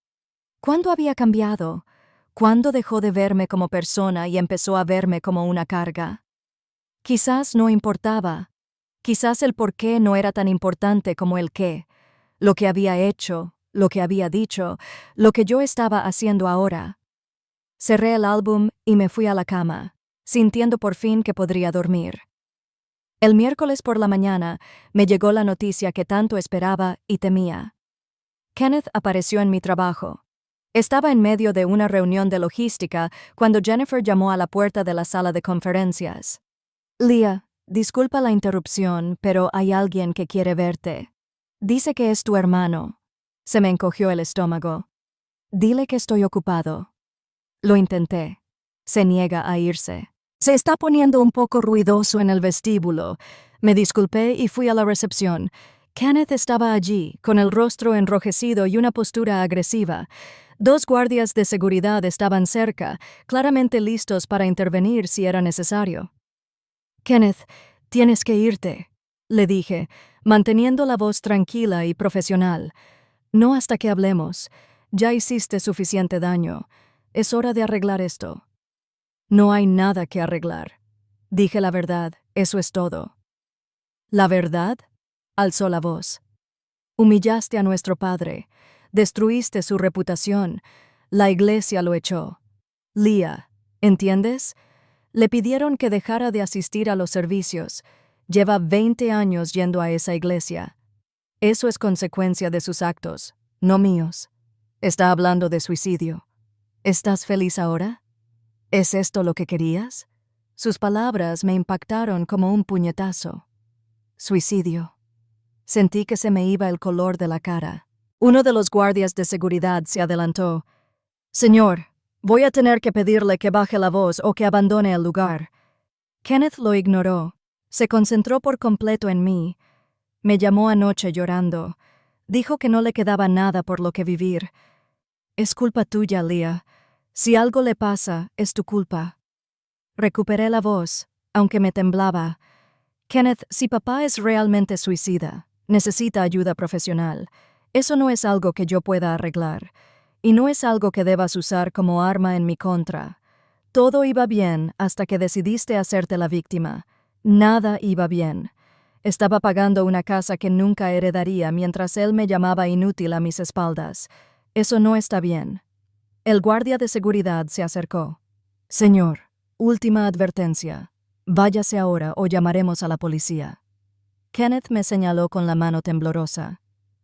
¿Cuándo había cambiado? ¿Cuándo dejó de verme como persona y empezó a verme como una carga? Quizás no importaba. Quizás el por qué no era tan importante como el qué. Lo que había hecho, lo que había dicho, lo que yo estaba haciendo ahora. Cerré el álbum y me fui a la cama, sintiendo por fin que podría dormir. El miércoles por la mañana me llegó la noticia que tanto esperaba y temía. Kenneth apareció en mi trabajo. Estaba en medio de una reunión de logística cuando Jennifer llamó a la puerta de la sala de conferencias. Leah, disculpa la interrupción, pero hay alguien que quiere verte. Dice que es tu hermano. Se me encogió el estómago. Dile que estoy ocupado. Lo intenté. Se niega a irse. Se está poniendo un poco ruidoso en el vestíbulo. Me disculpé y fui a la recepción. Kenneth estaba allí, con el rostro enrojecido y una postura agresiva. 2 guardias de seguridad estaban cerca, claramente listos para intervenir si era necesario. Kenneth, tienes que irte, le dije, manteniendo la voz tranquila y profesional. No hasta que hablemos. Ya hiciste suficiente daño. Es hora de arreglar esto. No hay nada que arreglar. Dije la verdad, eso es todo. ¿La verdad? Alzó la voz. Humillaste a nuestro padre. Destruiste su reputación. La iglesia lo echó. Leah, ¿entiendes? Le pidieron que dejara de asistir a los servicios. Lleva 20 años yendo a esa iglesia. Eso es consecuencia de sus actos, no míos. Está hablando de suicidio. ¿Estás feliz ahora? ¿Es esto lo que querías? Sus palabras me impactaron como un puñetazo. Suicidio. Sentí que se me iba el color de la cara. Uno de los guardias de seguridad se adelantó. Señor, voy a tener que pedirle que baje la voz o que abandone el lugar. Kenneth lo ignoró. Se concentró por completo en mí. Me llamó anoche llorando. Dijo que no le quedaba nada por lo que vivir. Es culpa tuya, Leah. Si algo le pasa, es tu culpa. Recuperé la voz, aunque me temblaba. Kenneth, si papá es realmente suicida, necesita ayuda profesional. Eso no es algo que yo pueda arreglar. Y no es algo que debas usar como arma en mi contra. Todo iba bien hasta que decidiste hacerte la víctima. Nada iba bien. Estaba pagando una casa que nunca heredaría mientras él me llamaba inútil a mis espaldas. Eso no está bien. El guardia de seguridad se acercó. Señor, última advertencia. Váyase ahora o llamaremos a la policía. Kenneth me señaló con la mano temblorosa.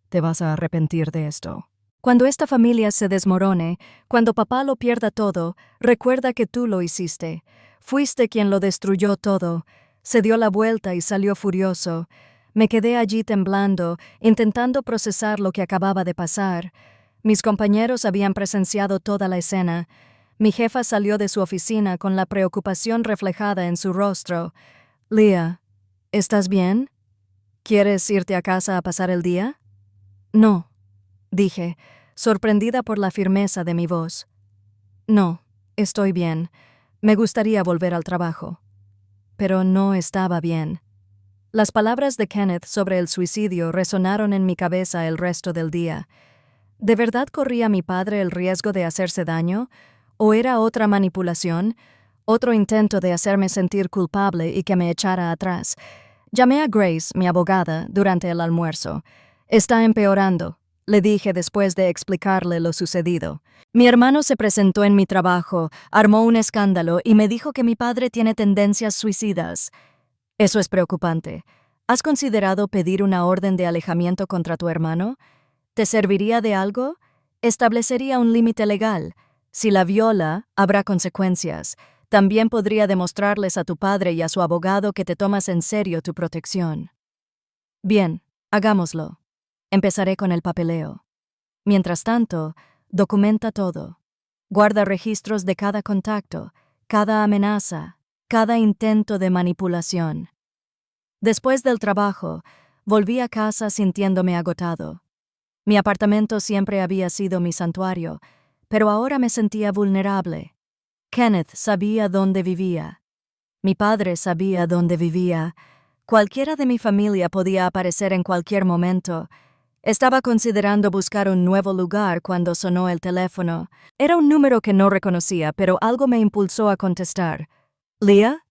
Te vas a arrepentir de esto. Cuando esta familia se desmorone, cuando papá lo pierda todo, recuerda que tú lo hiciste. Fuiste quien lo destruyó todo. Se dio la vuelta y salió furioso. Me quedé allí temblando, intentando procesar lo que acababa de pasar. Mis compañeros habían presenciado toda la escena. Mi jefa salió de su oficina con la preocupación reflejada en su rostro. Leah, ¿Estás bien? ¿Quieres irte a casa a pasar el día? No, dije, sorprendida por la firmeza de mi voz. No, estoy bien. Me gustaría volver al trabajo. Pero no estaba bien. Las palabras de Kenneth sobre el suicidio resonaron en mi cabeza el resto del día. ¿De verdad corría mi padre el riesgo de hacerse daño? ¿O era otra manipulación? ¿Otro intento de hacerme sentir culpable y que me echara atrás? Llamé a Grace, mi abogada, durante el almuerzo. Está empeorando, le dije después de explicarle lo sucedido. Mi hermano se presentó en mi trabajo, armó un escándalo y me dijo que mi padre tiene tendencias suicidas. Eso es preocupante. ¿Has considerado pedir una orden de alejamiento contra tu hermano? ¿Te serviría de algo? Establecería un límite legal. Si la viola, habrá consecuencias. También podría demostrarles a tu padre y a su abogado que te tomas en serio tu protección. Bien, hagámoslo. Empezaré con el papeleo. Mientras tanto, documenta todo. Guarda registros de cada contacto, cada amenaza, cada intento de manipulación. Después del trabajo, volví a casa sintiéndome agotado. Mi apartamento siempre había sido mi santuario, pero ahora me sentía vulnerable. Kenneth sabía dónde vivía. Mi padre sabía dónde vivía. Cualquiera de mi familia podía aparecer en cualquier momento. Estaba considerando buscar un nuevo lugar cuando sonó el teléfono. Era un número que no reconocía, pero algo me impulsó a contestar. ¿Leah?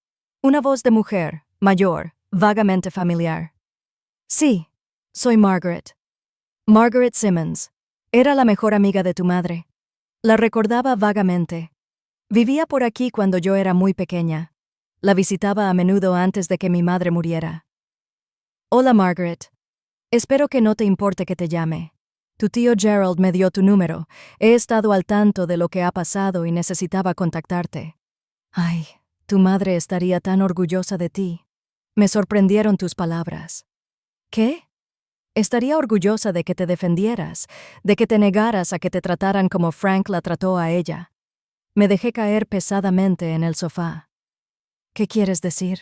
Una voz de mujer, mayor, vagamente familiar. Sí, soy Margaret. Margaret Simmons. Era la mejor amiga de tu madre. La recordaba vagamente. Vivía por aquí cuando yo era muy pequeña. La visitaba a menudo antes de que mi madre muriera. Hola, Margaret. Espero que no te importe que te llame. Tu tío Gerald me dio tu número. He estado al tanto de lo que ha pasado y necesitaba contactarte. Ay, tu madre estaría tan orgullosa de ti. Me sorprendieron tus palabras. ¿Qué? Estaría orgullosa de que te defendieras, de que te negaras a que te trataran como Frank la trató a ella. Me dejé caer pesadamente en el sofá. ¿Qué quieres decir?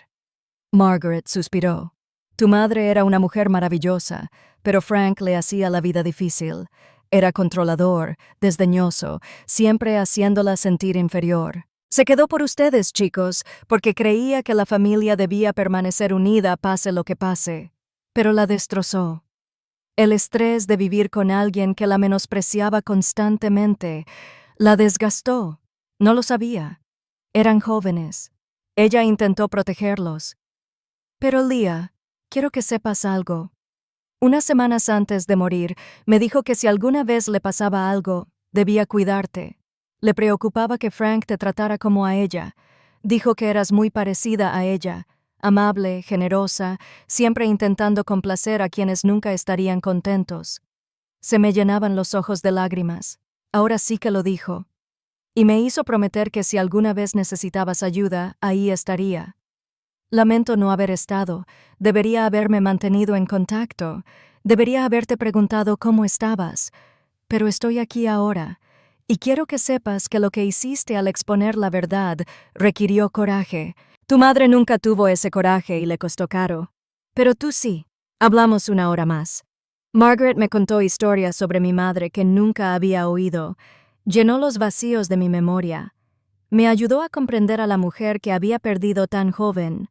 Margaret suspiró. Tu madre era una mujer maravillosa, pero Frank le hacía la vida difícil. Era controlador, desdeñoso, siempre haciéndola sentir inferior. Se quedó por ustedes, chicos, porque creía que la familia debía permanecer unida pase lo que pase. Pero la destrozó. El estrés de vivir con alguien que la menospreciaba constantemente la desgastó. No lo sabía. Eran jóvenes. Ella intentó protegerlos. Pero Leah, quiero que sepas algo. Unas semanas antes de morir, me dijo que si alguna vez le pasaba algo, debía cuidarte. Le preocupaba que Frank te tratara como a ella. Dijo que eras muy parecida a ella, amable, generosa, siempre intentando complacer a quienes nunca estarían contentos. Se me llenaban los ojos de lágrimas. Ahora sí que lo dijo. Y me hizo prometer que si alguna vez necesitabas ayuda, ahí estaría. Lamento no haber estado. Debería haberme mantenido en contacto. Debería haberte preguntado cómo estabas. Pero estoy aquí ahora. Y quiero que sepas que lo que hiciste al exponer la verdad requirió coraje. Tu madre nunca tuvo ese coraje y le costó caro. Pero tú sí. Hablamos una hora más. Margaret me contó historias sobre mi madre que nunca había oído. Llenó los vacíos de mi memoria. Me ayudó a comprender a la mujer que había perdido tan joven.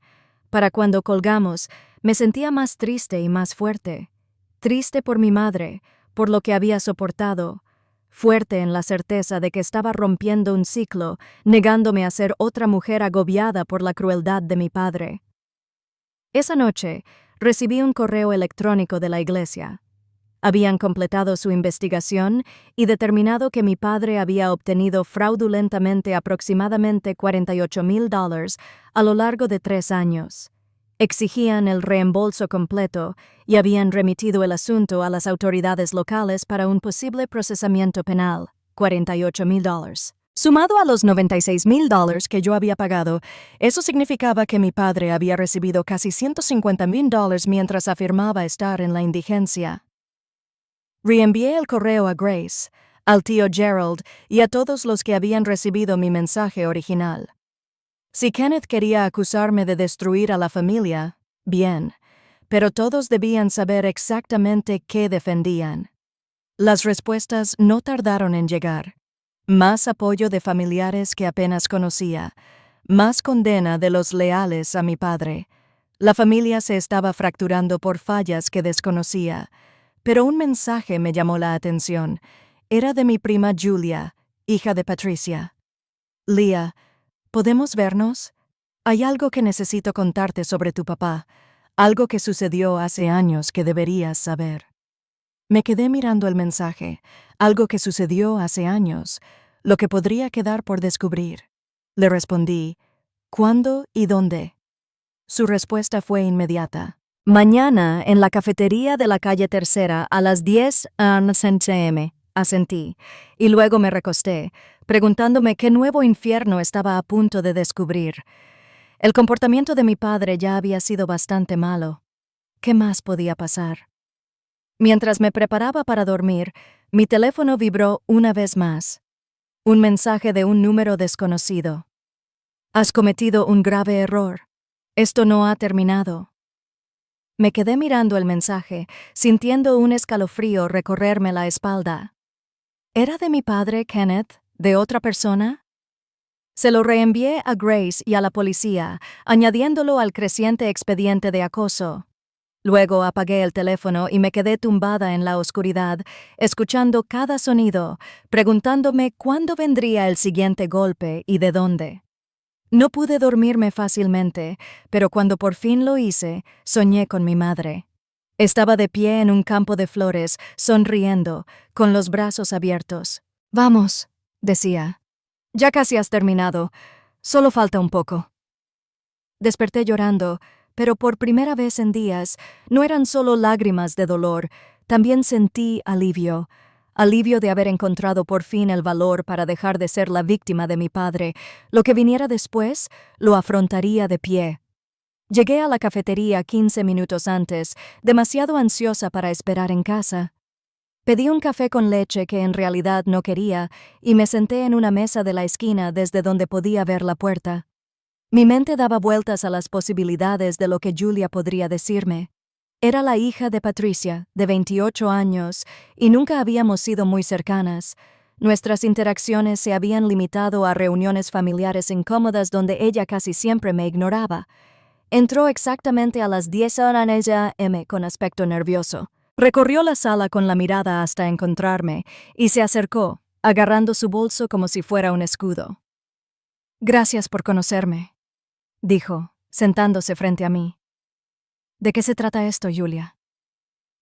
Para cuando colgamos, me sentía más triste y más fuerte. Triste por mi madre, por lo que había soportado. Fuerte en la certeza de que estaba rompiendo un ciclo, negándome a ser otra mujer agobiada por la crueldad de mi padre. Esa noche, recibí un correo electrónico de la iglesia. Habían completado su investigación y determinado que mi padre había obtenido fraudulentamente aproximadamente $48,000 a lo largo de 3 años. Exigían el reembolso completo y habían remitido el asunto a las autoridades locales para un posible procesamiento penal, $48,000. Sumado a los $96,000 que yo había pagado, eso significaba que mi padre había recibido casi $150,000 mientras afirmaba estar en la indigencia. Reenvié el correo a Grace, al tío Gerald y a todos los que habían recibido mi mensaje original. Si Kenneth quería acusarme de destruir a la familia, Bien, pero todos debían saber exactamente qué defendían. Las respuestas no tardaron en llegar. Más apoyo de familiares que apenas conocía, más condena de los leales a mi padre. La familia se estaba fracturando por fallas que desconocía, pero un mensaje me llamó la atención. Era de mi prima Julia, hija de Patricia. Leah, ¿podemos vernos? Hay algo que necesito contarte sobre tu papá, algo que sucedió hace años que deberías saber. Me quedé mirando el mensaje, algo que sucedió hace años, lo que podría quedar por descubrir. Le respondí, ¿cuándo y dónde? Su respuesta fue inmediata. Mañana, en la cafetería de la calle Tercera, a las 10 am. Asentí, y luego me recosté, preguntándome qué nuevo infierno estaba a punto de descubrir. El comportamiento de mi padre ya había sido bastante malo. ¿Qué más podía pasar? Mientras me preparaba para dormir, mi teléfono vibró una vez más. Un mensaje de un número desconocido. Has cometido un grave error. Esto no ha terminado. Me quedé mirando el mensaje, sintiendo un escalofrío recorrerme la espalda. ¿Era de mi padre, Kenneth? ¿De otra persona? Se lo reenvié a Grace y a la policía, añadiéndolo al creciente expediente de acoso. Luego apagué el teléfono y me quedé tumbada en la oscuridad, escuchando cada sonido, preguntándome cuándo vendría el siguiente golpe y de dónde. No pude dormirme fácilmente, pero cuando por fin lo hice, soñé con mi madre. Estaba de pie en un campo de flores, sonriendo, con los brazos abiertos. «Vamos», decía. «Ya casi has terminado. Solo falta un poco». Desperté llorando, pero por primera vez en días, no eran solo lágrimas de dolor, también sentí alivio. Alivio de haber encontrado por fin el valor para dejar de ser la víctima de mi padre. Lo que viniera después, lo afrontaría de pie. Llegué a la cafetería 15 minutos antes, demasiado ansiosa para esperar en casa. Pedí un café con leche que en realidad no quería y me senté en una mesa de la esquina desde donde podía ver la puerta. Mi mente daba vueltas a las posibilidades de lo que Julia podría decirme. Era la hija de Patricia, de 28 años, y nunca habíamos sido muy cercanas. Nuestras interacciones se habían limitado a reuniones familiares incómodas donde ella casi siempre me ignoraba. Entró exactamente a las 10 am con aspecto nervioso. Recorrió la sala con la mirada hasta encontrarme y se acercó, agarrando su bolso como si fuera un escudo. «Gracias por conocerme», dijo, sentándose frente a mí. «¿De qué se trata esto, Julia?»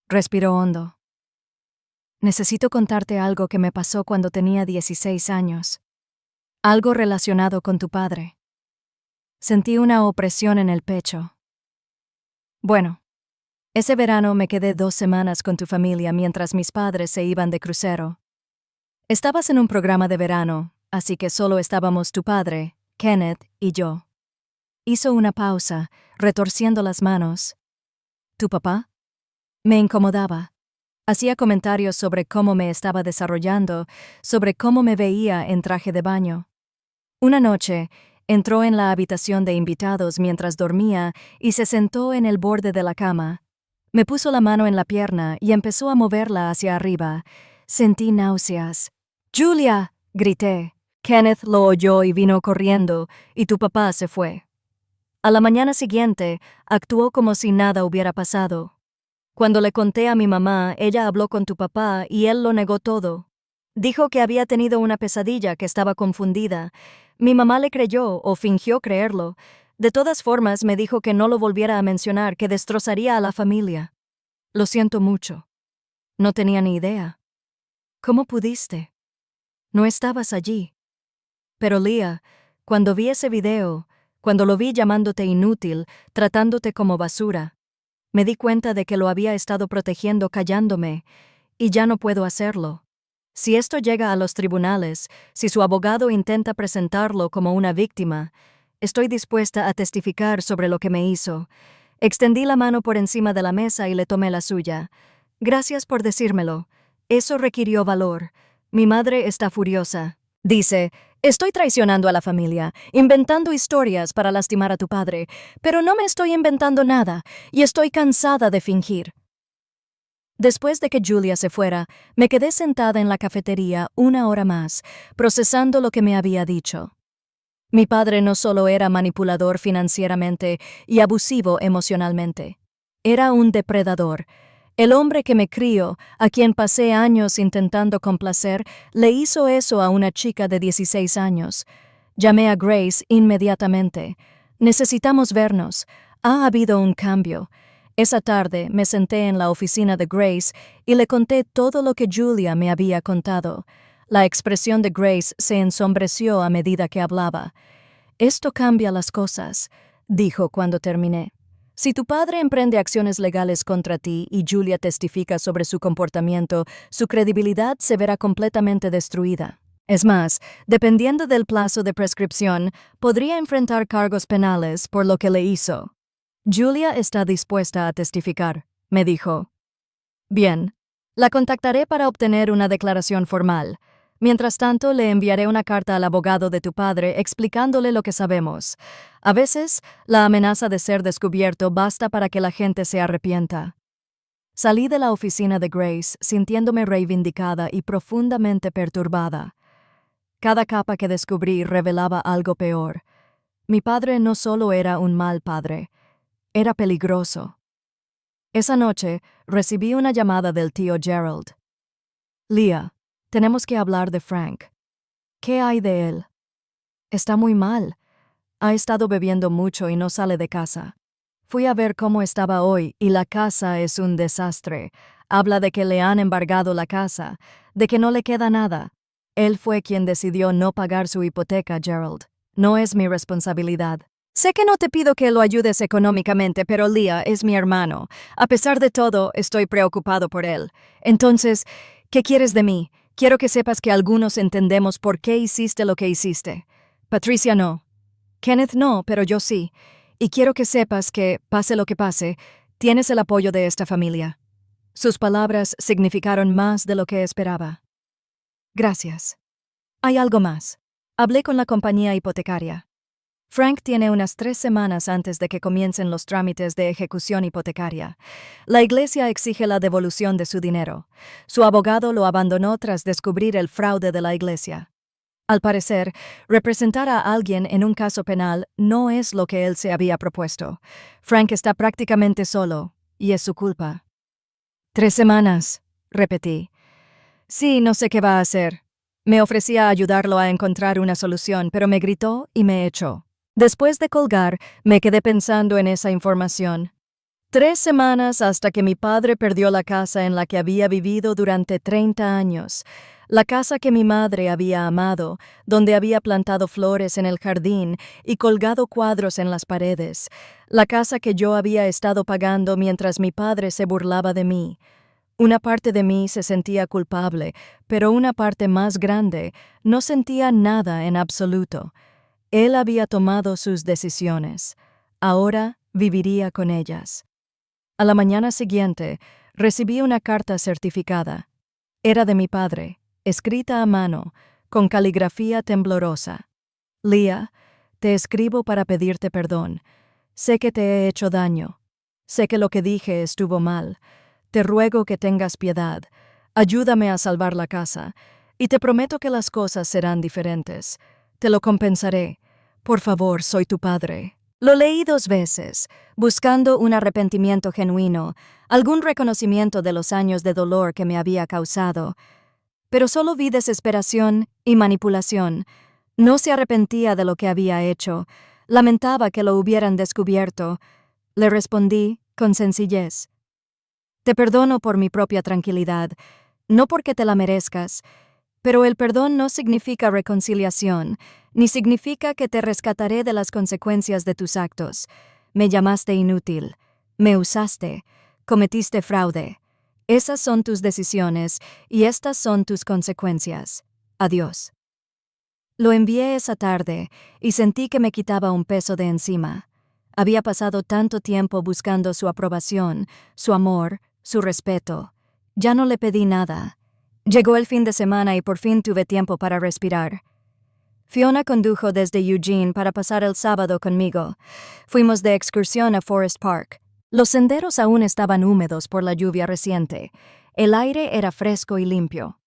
Respiró hondo. «Necesito contarte algo que me pasó cuando tenía 16 años. Algo relacionado con tu padre». Sentí una opresión en el pecho. «Bueno, ese verano me quedé 2 semanas con tu familia mientras mis padres se iban de crucero. Estabas en un programa de verano, así que solo estábamos tu padre, Kenneth y yo». Hizo una pausa, retorciendo las manos. «¿Tu papá?» Me incomodaba. Hacía comentarios sobre cómo me estaba desarrollando, sobre cómo me veía en traje de baño. Una noche, entró en la habitación de invitados mientras dormía y se sentó en el borde de la cama. Me puso la mano en la pierna y empezó a moverla hacia arriba. Sentí náuseas. «¡Julia!», grité. Kenneth lo oyó y vino corriendo, y tu papá se fue. A la mañana siguiente, actuó como si nada hubiera pasado. Cuando le conté a mi mamá, ella habló con tu papá y él lo negó todo. Dijo que había tenido una pesadilla, que estaba confundida. Mi mamá le creyó o fingió creerlo. De todas formas, me dijo que no lo volviera a mencionar, que destrozaría a la familia. Lo siento mucho. No tenía ni idea. ¿Cómo pudiste? No estabas allí. Pero Leah, cuando vi ese video, cuando lo vi llamándote inútil, tratándote como basura, me di cuenta de que lo había estado protegiendo callándome, y ya no puedo hacerlo. Si esto llega a los tribunales, si su abogado intenta presentarlo como una víctima, estoy dispuesta a testificar sobre lo que me hizo. Extendí la mano por encima de la mesa y le tomé la suya. Gracias por decírmelo. Eso requirió valor. Mi madre está furiosa. Dice, Estoy traicionando a la familia, inventando historias para lastimar a tu padre, pero no me estoy inventando nada y estoy cansada de fingir. Después de que Julia se fuera, me quedé sentada en la cafetería 1 hora más, procesando lo que me había dicho. Mi padre no solo era manipulador financieramente y abusivo emocionalmente. Era un depredador. El hombre que me crió, a quien pasé años intentando complacer, le hizo eso a una chica de 16 años. Llamé a Grace inmediatamente. Necesitamos vernos. Ha habido un cambio. Esa tarde me senté en la oficina de Grace y le conté todo lo que Julia me había contado. La expresión de Grace se ensombreció a medida que hablaba. «Esto cambia las cosas», dijo cuando terminé. «Si tu padre emprende acciones legales contra ti y Julia testifica sobre su comportamiento, su credibilidad se verá completamente destruida. Es más, dependiendo del plazo de prescripción, podría enfrentar cargos penales por lo que le hizo». «Julia está dispuesta a testificar», me dijo. «Bien, la contactaré para obtener una declaración formal. Mientras tanto, le enviaré una carta al abogado de tu padre explicándole lo que sabemos. A veces, la amenaza de ser descubierto basta para que la gente se arrepienta». Salí de la oficina de Grace sintiéndome reivindicada y profundamente perturbada. Cada capa que descubrí revelaba algo peor. Mi padre no solo era un mal padre, era peligroso. Esa noche, recibí una llamada del tío Gerald. «Leah, tenemos que hablar de Frank. ¿Qué hay de él?» «Está muy mal. Ha estado bebiendo mucho y no sale de casa. Fui a ver cómo estaba hoy y la casa es un desastre. Habla de que le han embargado la casa, de que no le queda nada. Él fue quien decidió no pagar su hipoteca, Gerald. No es mi responsabilidad. Sé que no te pido que lo ayudes económicamente, pero Leah es mi hermano. A pesar de todo, estoy preocupado por él. Entonces, ¿qué quieres de mí? Quiero que sepas que algunos entendemos por qué hiciste lo que hiciste. Patricia no. Kenneth no, pero yo sí. Y quiero que sepas que, pase lo que pase, tienes el apoyo de esta familia». Sus palabras significaron más de lo que esperaba. «Gracias. Hay algo más. Hablé con la compañía hipotecaria. Frank tiene unas 3 semanas antes de que comiencen los trámites de ejecución hipotecaria. La iglesia exige la devolución de su dinero. Su abogado lo abandonó tras descubrir el fraude de la iglesia. Al parecer, representar a alguien en un caso penal no es lo que él se había propuesto. Frank está prácticamente solo, y es su culpa». «3 semanas», repetí. «Sí, no sé qué va a hacer». Me ofrecí a ayudarlo a encontrar una solución, pero me gritó y me echó. Después de colgar, me quedé pensando en esa información. 3 semanas hasta que mi padre perdió la casa en la que había vivido durante 30 años. La casa que mi madre había amado, donde había plantado flores en el jardín y colgado cuadros en las paredes. La casa que yo había estado pagando mientras mi padre se burlaba de mí. Una parte de mí se sentía culpable, pero una parte más grande no sentía nada en absoluto. Él había tomado sus decisiones. Ahora viviría con ellas. A la mañana siguiente, recibí una carta certificada. Era de mi padre, escrita a mano, con caligrafía temblorosa. «Leah, te escribo para pedirte perdón. Sé que te he hecho daño. Sé que lo que dije estuvo mal. Te ruego que tengas piedad. Ayúdame a salvar la casa. Y te prometo que las cosas serán diferentes. Te lo compensaré. Por favor, soy tu padre». Lo leí 2 veces, buscando un arrepentimiento genuino, algún reconocimiento de los años de dolor que me había causado. Pero solo vi desesperación y manipulación. No se arrepentía de lo que había hecho. Lamentaba que lo hubieran descubierto. Le respondí con sencillez. «Te perdono por mi propia tranquilidad, no porque te la merezcas. Pero el perdón no significa reconciliación, ni significa que te rescataré de las consecuencias de tus actos. Me llamaste inútil, me usaste, cometiste fraude. Esas son tus decisiones y estas son tus consecuencias. Adiós». Lo envié esa tarde y sentí que me quitaba un peso de encima. Había pasado tanto tiempo buscando su aprobación, su amor, su respeto. Ya no le pedí nada. Llegó el fin de semana y por fin tuve tiempo para respirar. Fiona condujo desde Eugene para pasar el sábado conmigo. Fuimos de excursión a Forest Park. Los senderos aún estaban húmedos por la lluvia reciente. El aire era fresco y limpio.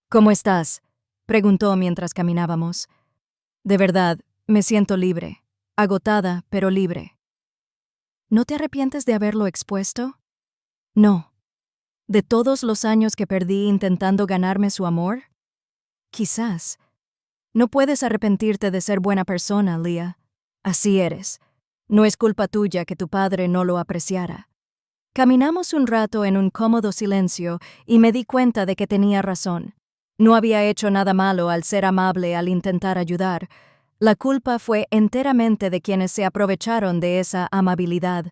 ¿Cómo estás?, preguntó mientras caminábamos. De verdad, me siento libre. Agotada, pero libre. ¿No te arrepientes de haberlo expuesto? No. ¿De todos los años que perdí intentando ganarme su amor? Quizás. No puedes arrepentirte de ser buena persona, Leah. Así eres. No es culpa tuya que tu padre no lo apreciara. Caminamos un rato en un cómodo silencio y me di cuenta de que tenía razón. No había hecho nada malo al ser amable al intentar ayudar. La culpa fue enteramente de quienes se aprovecharon de esa amabilidad.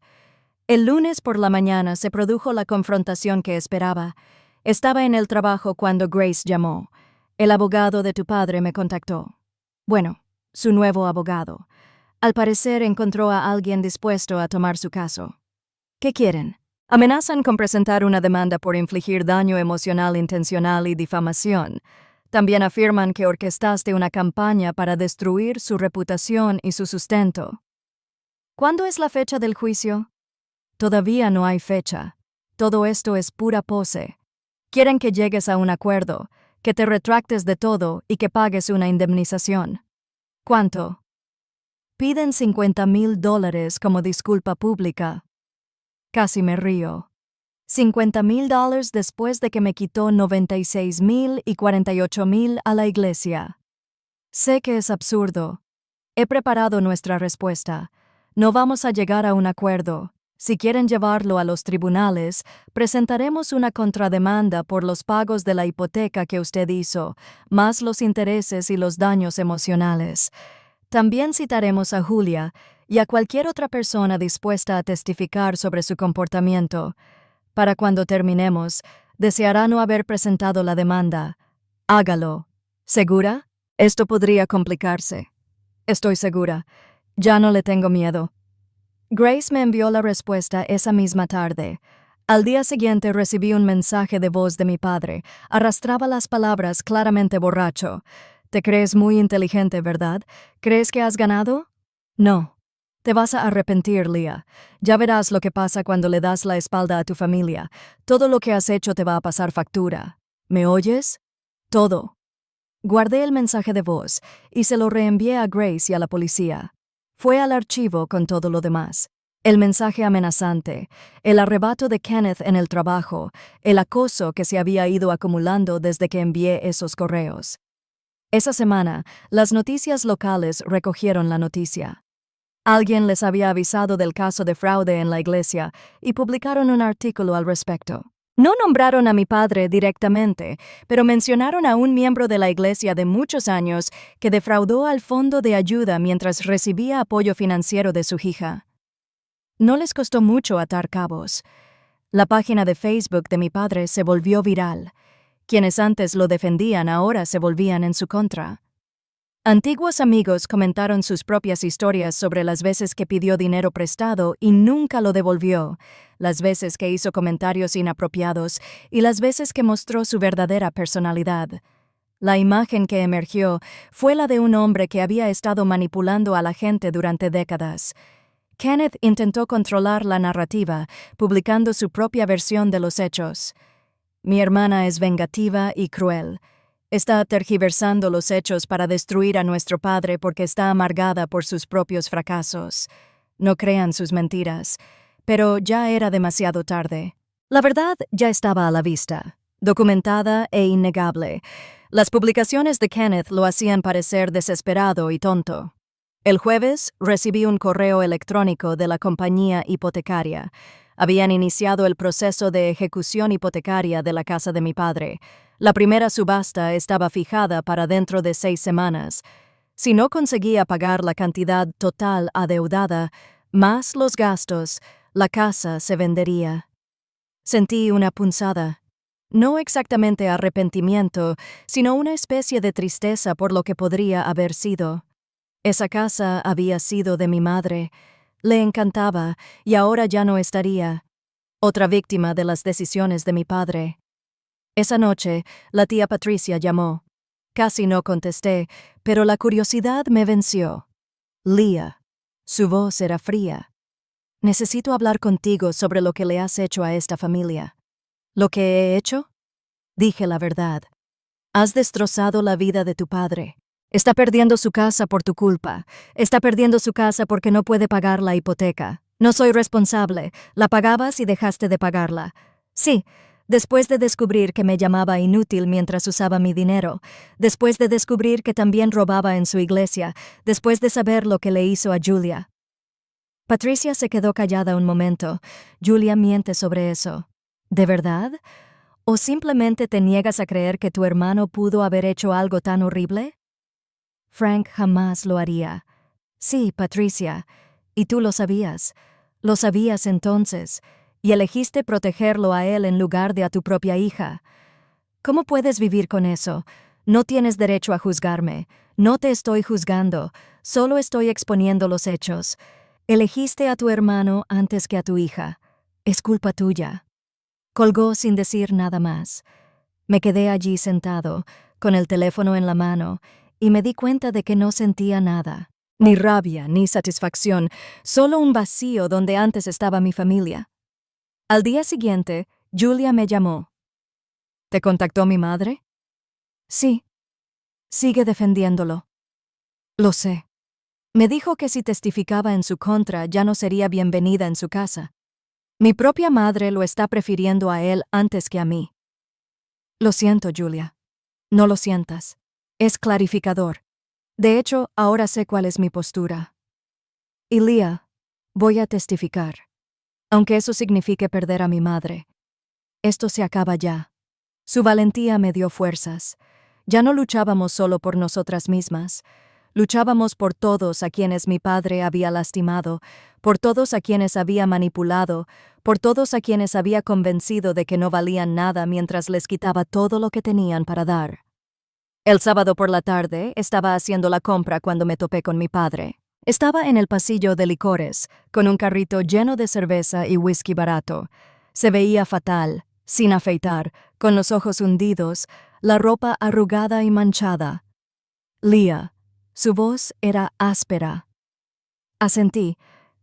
El lunes por la mañana se produjo la confrontación que esperaba. Estaba en el trabajo cuando Grace llamó. El abogado de tu padre me contactó. Bueno, su nuevo abogado. Al parecer encontró a alguien dispuesto a tomar su caso. ¿Qué quieren? Amenazan con presentar una demanda por infligir daño emocional intencional y difamación. También afirman que orquestaste una campaña para destruir su reputación y su sustento. ¿Cuándo es la fecha del juicio? Todavía no hay fecha. Todo esto es pura pose. Quieren que llegues a un acuerdo, que te retractes de todo y que pagues una indemnización. ¿Cuánto? Piden $50,000 como disculpa pública. Casi me río. $50,000 después de que me quitó $96,000 y $48,000 a la iglesia. Sé que es absurdo. He preparado nuestra respuesta. No vamos a llegar a un acuerdo. Si quieren llevarlo a los tribunales, presentaremos una contrademanda por los pagos de la hipoteca que usted hizo, más los intereses y los daños emocionales. También citaremos a Julia y a cualquier otra persona dispuesta a testificar sobre su comportamiento. Para cuando terminemos, deseará no haber presentado la demanda. Hágalo. ¿Segura? Esto podría complicarse. Estoy segura. Ya no le tengo miedo. Grace me envió la respuesta esa misma tarde. Al día siguiente recibí un mensaje de voz de mi padre. Arrastraba las palabras claramente borracho. Te crees muy inteligente, ¿verdad? ¿Crees que has ganado? No. Te vas a arrepentir, Leah. Ya verás lo que pasa cuando le das la espalda a tu familia. Todo lo que has hecho te va a pasar factura. ¿Me oyes? Todo. Guardé el mensaje de voz y se lo reenvié a Grace y a la policía. Fue al archivo con todo lo demás. El mensaje amenazante, el arrebato de Kenneth en el trabajo, el acoso que se había ido acumulando desde que envié esos correos. Esa semana, las noticias locales recogieron la noticia. Alguien les había avisado del caso de fraude en la iglesia y publicaron un artículo al respecto. No nombraron a mi padre directamente, pero mencionaron a un miembro de la iglesia de muchos años que defraudó al fondo de ayuda mientras recibía apoyo financiero de su hija. No les costó mucho atar cabos. La página de Facebook de mi padre se volvió viral. Quienes antes lo defendían ahora se volvían en su contra. Antiguos amigos comentaron sus propias historias sobre las veces que pidió dinero prestado y nunca lo devolvió, las veces que hizo comentarios inapropiados y las veces que mostró su verdadera personalidad. La imagen que emergió fue la de un hombre que había estado manipulando a la gente durante décadas. Kenneth intentó controlar la narrativa, publicando su propia versión de los hechos. Mi hermana es vengativa y cruel. Está tergiversando los hechos para destruir a nuestro padre porque está amargada por sus propios fracasos. No crean sus mentiras, pero ya era demasiado tarde. La verdad ya estaba a la vista, documentada e innegable. Las publicaciones de Kenneth lo hacían parecer desesperado y tonto. El jueves recibí un correo electrónico de la compañía hipotecaria. Habían iniciado el proceso de ejecución hipotecaria de la casa de mi padre. La primera subasta estaba fijada para dentro de 6 semanas. Si no conseguía pagar la cantidad total adeudada, más los gastos, la casa se vendería. Sentí una punzada. No exactamente arrepentimiento, sino una especie de tristeza por lo que podría haber sido. Esa casa había sido de mi madre. Le encantaba y ahora ya no estaría. Otra víctima de las decisiones de mi padre. Esa noche, la tía Patricia llamó. Casi no contesté, pero la curiosidad me venció. Leah. Su voz era fría. Necesito hablar contigo sobre lo que le has hecho a esta familia. ¿Lo que he hecho? Dije la verdad. Has destrozado la vida de tu padre. Está perdiendo su casa por tu culpa. Está perdiendo su casa porque no puede pagar la hipoteca. No soy responsable. La pagabas y dejaste de pagarla. Sí, después de descubrir que me llamaba inútil mientras usaba mi dinero, después de descubrir que también robaba en su iglesia, después de saber lo que le hizo a Julia. Patricia se quedó callada un momento. Julia miente sobre eso. ¿De verdad? ¿O simplemente te niegas a creer que tu hermano pudo haber hecho algo tan horrible? Frank jamás lo haría. Sí, Patricia. Y tú lo sabías. Lo sabías entonces. Y elegiste protegerlo a él en lugar de a tu propia hija. ¿Cómo puedes vivir con eso? No tienes derecho a juzgarme. No te estoy juzgando. Solo estoy exponiendo los hechos. Elegiste a tu hermano antes que a tu hija. Es culpa tuya. Colgó sin decir nada más. Me quedé allí sentado, con el teléfono en la mano, y me di cuenta de que no sentía nada. Ni rabia, ni satisfacción, solo un vacío donde antes estaba mi familia. Al día siguiente, Julia me llamó. ¿Te contactó mi madre? Sí. Sigue defendiéndolo. Lo sé. Me dijo que si testificaba en su contra ya no sería bienvenida en su casa. Mi propia madre lo está prefiriendo a él antes que a mí. Lo siento, Julia. No lo sientas. Es clarificador. De hecho, ahora sé cuál es mi postura. Y Leah, voy a testificar. Aunque eso signifique perder a mi madre. Esto se acaba ya. Su valentía me dio fuerzas. Ya no luchábamos solo por nosotras mismas. Luchábamos por todos a quienes mi padre había lastimado, por todos a quienes había manipulado, por todos a quienes había convencido de que no valían nada mientras les quitaba todo lo que tenían para dar. El sábado por la tarde estaba haciendo la compra cuando me topé con mi padre. Estaba en el pasillo de licores, con un carrito lleno de cerveza y whisky barato. Se veía fatal, sin afeitar, con los ojos hundidos, la ropa arrugada y manchada. Leah. Su voz era áspera. Asentí,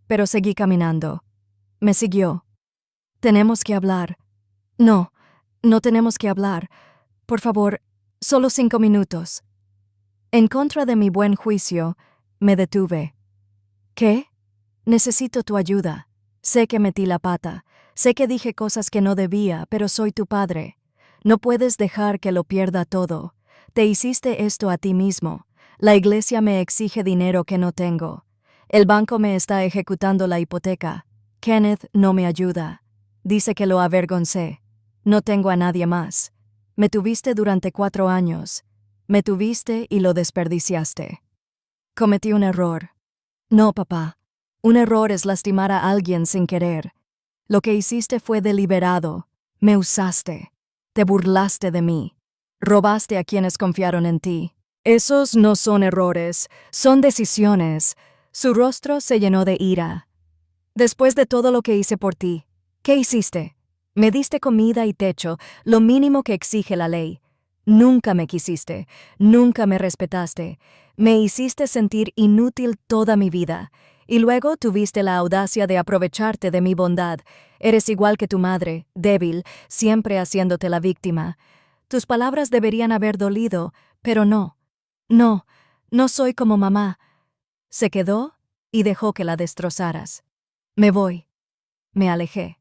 pero seguí caminando. Me siguió. Tenemos que hablar. No, no tenemos que hablar. Por favor, solo 5 minutos. En contra de mi buen juicio, me detuve. ¿Qué? Necesito tu ayuda. Sé que metí la pata. Sé que dije cosas que no debía, pero soy tu padre. No puedes dejar que lo pierda todo. Te hiciste esto a ti mismo. La iglesia me exige dinero que no tengo. El banco me está ejecutando la hipoteca. Kenneth no me ayuda. Dice que lo avergoncé. No tengo a nadie más. Me tuviste durante 4 años. Me tuviste y lo desperdiciaste. Cometí un error. No, papá. Un error es lastimar a alguien sin querer. Lo que hiciste fue deliberado. Me usaste. Te burlaste de mí. Robaste a quienes confiaron en ti. Esos no son errores, son decisiones. Su rostro se llenó de ira. Después de todo lo que hice por ti, ¿qué hiciste? Me diste comida y techo, lo mínimo que exige la ley. Nunca me quisiste, nunca me respetaste. Me hiciste sentir inútil toda mi vida. Y luego tuviste la audacia de aprovecharte de mi bondad. Eres igual que tu madre, débil, siempre haciéndote la víctima. Tus palabras deberían haber dolido, pero no. No, no soy como mamá. Se quedó y dejó que la destrozaras. Me voy. Me alejé.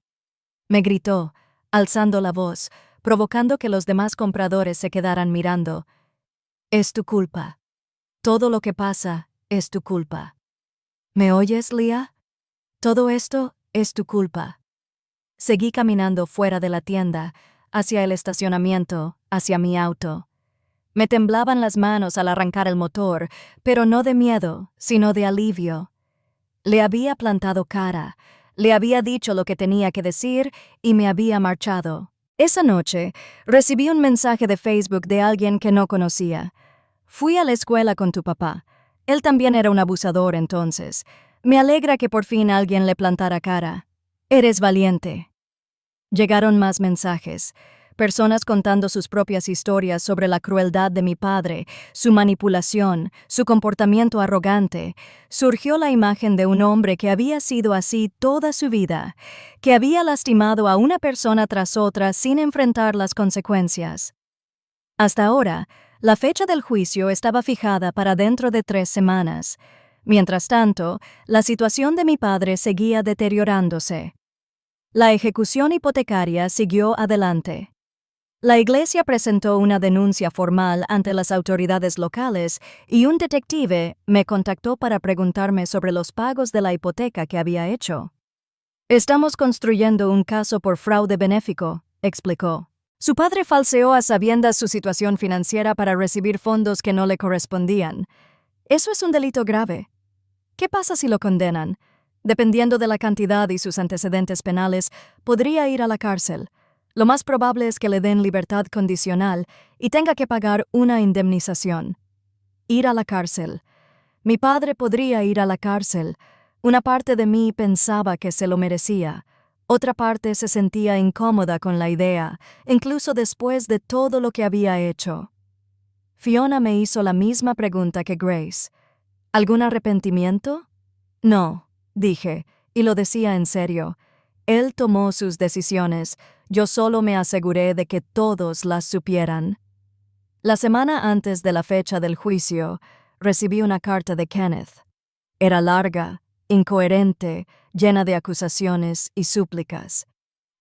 Me gritó, alzando la voz, provocando que los demás compradores se quedaran mirando. Es tu culpa. Todo lo que pasa es tu culpa. ¿Me oyes, Leah? Todo esto es tu culpa. Seguí caminando fuera de la tienda, hacia el estacionamiento, hacia mi auto. Me temblaban las manos al arrancar el motor, pero no de miedo, sino de alivio. Le había plantado cara, le había dicho lo que tenía que decir y me había marchado. Esa noche, recibí un mensaje de Facebook de alguien que no conocía. Fui a la escuela con tu papá. Él también era un abusador entonces. Me alegra que por fin alguien le plantara cara. Eres valiente. Llegaron más mensajes. personas contando sus propias historias sobre la crueldad de mi padre, su manipulación, su comportamiento arrogante. Surgió la imagen de un hombre que había sido así toda su vida, que había lastimado a una persona tras otra sin enfrentar las consecuencias. Hasta ahora, la fecha del juicio estaba fijada para dentro de 3 semanas. Mientras tanto, la situación de mi padre seguía deteriorándose. La ejecución hipotecaria siguió adelante. La iglesia presentó una denuncia formal ante las autoridades locales y un detective me contactó para preguntarme sobre los pagos de la hipoteca que había hecho. Estamos construyendo un caso por fraude benéfico, explicó. Su padre falseó a sabiendas su situación financiera para recibir fondos que no le correspondían. Eso es un delito grave. ¿Qué pasa si lo condenan? Dependiendo de la cantidad y sus antecedentes penales, podría ir a la cárcel. Lo más probable es que le den libertad condicional y tenga que pagar una indemnización. Ir a la cárcel. Mi padre podría ir a la cárcel. Una parte de mí pensaba que se lo merecía. Otra parte se sentía incómoda con la idea, incluso después de todo lo que había hecho. Fiona me hizo la misma pregunta que Grace. ¿Algún arrepentimiento? No, dije, y lo decía en serio. Él tomó sus decisiones, yo solo me aseguré de que todos las supieran. La semana antes de la fecha del juicio, recibí una carta de Kenneth. Era larga, incoherente, llena de acusaciones y súplicas.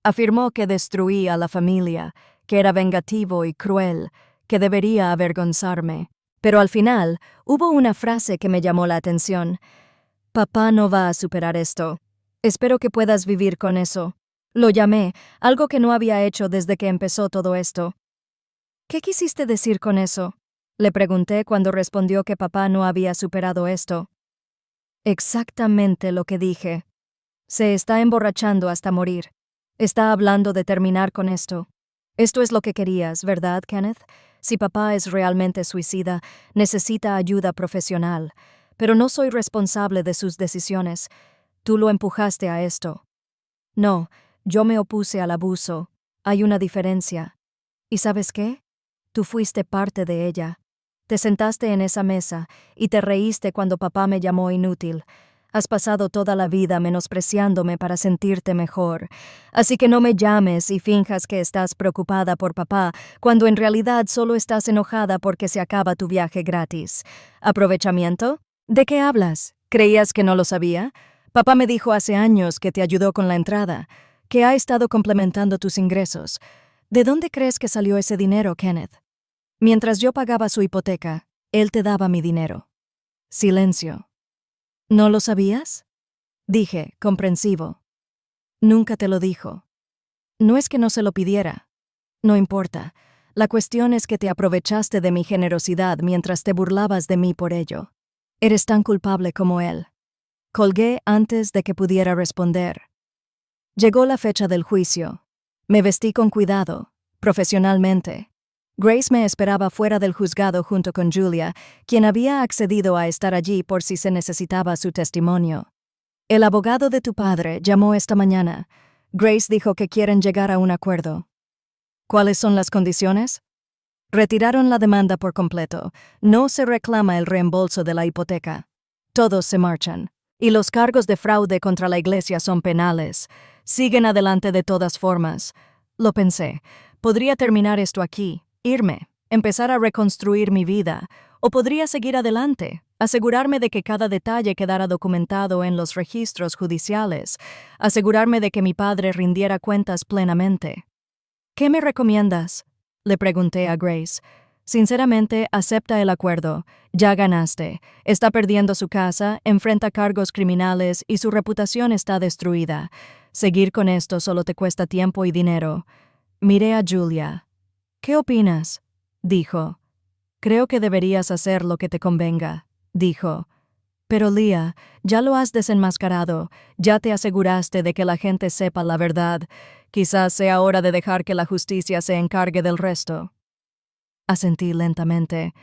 Afirmó que destruí a la familia, que era vengativo y cruel, que debería avergonzarme. Pero al final, hubo una frase que me llamó la atención. Papá no va a superar esto. Espero que puedas vivir con eso. Lo llamé, algo que no había hecho desde que empezó todo esto. ¿Qué quisiste decir con eso? Le pregunté cuando respondió que papá no había superado esto. Exactamente lo que dije. Se está emborrachando hasta morir. Está hablando de terminar con esto. Esto es lo que querías, ¿verdad, Kenneth? Si papá es realmente suicida, necesita ayuda profesional. Pero no soy responsable de sus decisiones. Tú lo empujaste a esto. No, yo me opuse al abuso. Hay una diferencia. ¿Y sabes qué? Tú fuiste parte de ella. Te sentaste en esa mesa y te reíste cuando papá me llamó inútil. Has pasado toda la vida menospreciándome para sentirte mejor. Así que no me llames y finjas que estás preocupada por papá, cuando en realidad solo estás enojada porque se acaba tu viaje gratis. ¿Aprovechamiento? ¿De qué hablas? ¿Creías que no lo sabía? Papá me dijo hace años que te ayudó con la entrada, que ha estado complementando tus ingresos. ¿De dónde crees que salió ese dinero, Kenneth? Mientras yo pagaba su hipoteca, él te daba mi dinero. Silencio. ¿No lo sabías? Dije, comprensivo. Nunca te lo dijo. No es que no se lo pidiera. No importa. La cuestión es que te aprovechaste de mi generosidad mientras te burlabas de mí por ello. Eres tan culpable como él. Colgué antes de que pudiera responder. Llegó la fecha del juicio. Me vestí con cuidado, profesionalmente. Grace me esperaba fuera del juzgado junto con Julia, quien había accedido a estar allí por si se necesitaba su testimonio. El abogado de tu padre llamó esta mañana. Grace dijo que quieren llegar a un acuerdo. ¿Cuáles son las condiciones? Retiraron la demanda por completo. No se reclama el reembolso de la hipoteca. Todos se marchan. Y los cargos de fraude contra la iglesia son penales. Siguen adelante de todas formas. Lo pensé. Podría terminar esto aquí, irme, empezar a reconstruir mi vida, o podría seguir adelante, asegurarme de que cada detalle quedara documentado en los registros judiciales, asegurarme de que mi padre rindiera cuentas plenamente. ¿Qué me recomiendas? Le pregunté a Grace. Sinceramente, acepta el acuerdo. Ya ganaste. Está perdiendo su casa, enfrenta cargos criminales y su reputación está destruida. Seguir con esto solo te cuesta tiempo y dinero. Miré a Julia. ¿Qué opinas? Dijo. Creo que deberías hacer lo que te convenga, dijo. Pero Leah, ya lo has desenmascarado, ya te aseguraste de que la gente sepa la verdad. Quizás sea hora de dejar que la justicia se encargue del resto. Asentí lentamente.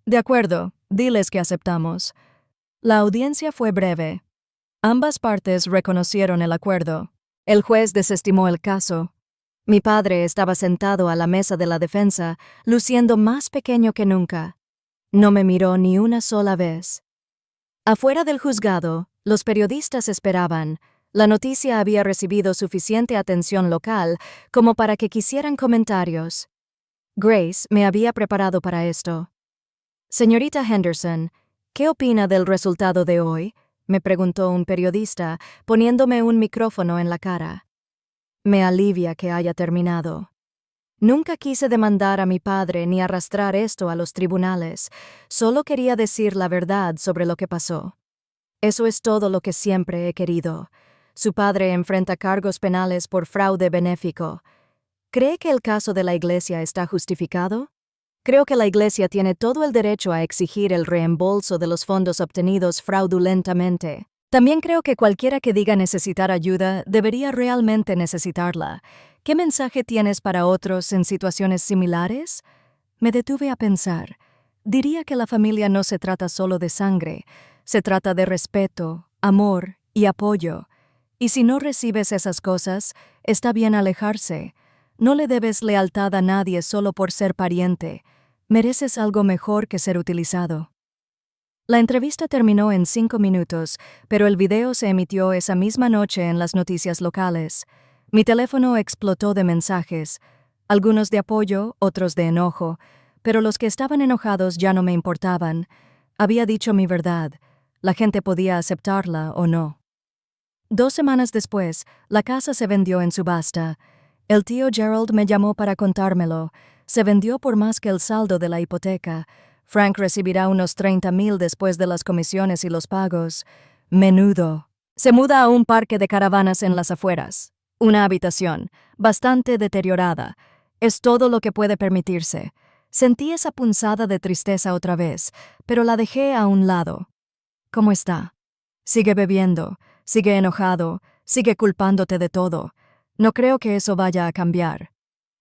De acuerdo, diles que aceptamos. La audiencia fue breve. Ambas partes reconocieron el acuerdo. El juez desestimó el caso. Mi padre estaba sentado a la mesa de la defensa, luciendo más pequeño que nunca. No me miró ni una sola vez. Afuera del juzgado, los periodistas esperaban. La noticia había recibido suficiente atención local como para que quisieran comentarios. Grace me había preparado para esto. Señorita Henderson, ¿qué opina del resultado de hoy?, me preguntó un periodista, poniéndome un micrófono en la cara. Me alivia que haya terminado. Nunca quise demandar a mi padre ni arrastrar esto a los tribunales, solo quería decir la verdad sobre lo que pasó. Eso es todo lo que siempre he querido. Su padre enfrenta cargos penales por fraude benéfico. ¿Cree que el caso de la iglesia está justificado? Creo que la iglesia tiene todo el derecho a exigir el reembolso de los fondos obtenidos fraudulentamente. También creo que cualquiera que diga necesitar ayuda debería realmente necesitarla. ¿Qué mensaje tienes para otros en situaciones similares? Me detuve a pensar. Diría que la familia no se trata solo de sangre, se trata de respeto, amor y apoyo. Y si no recibes esas cosas, está bien alejarse. No le debes lealtad a nadie solo por ser pariente. Mereces algo mejor que ser utilizado. La entrevista terminó en 5 minutos, pero el video se emitió esa misma noche en las noticias locales. Mi teléfono explotó de mensajes, algunos de apoyo, otros de enojo, pero los que estaban enojados ya no me importaban. Había dicho mi verdad. La gente podía aceptarla o no. 2 semanas después, la casa se vendió en subasta. El tío Gerald me llamó para contármelo. Se vendió por más que el saldo de la hipoteca. Frank recibirá unos 30,000 después de las comisiones y los pagos. Menudo. Se muda a un parque de caravanas en las afueras. Una habitación, bastante deteriorada. Es todo lo que puede permitirse. Sentí esa punzada de tristeza otra vez, pero la dejé a un lado. ¿Cómo está? Sigue bebiendo, sigue enojado, sigue culpándote de todo. No creo que eso vaya a cambiar.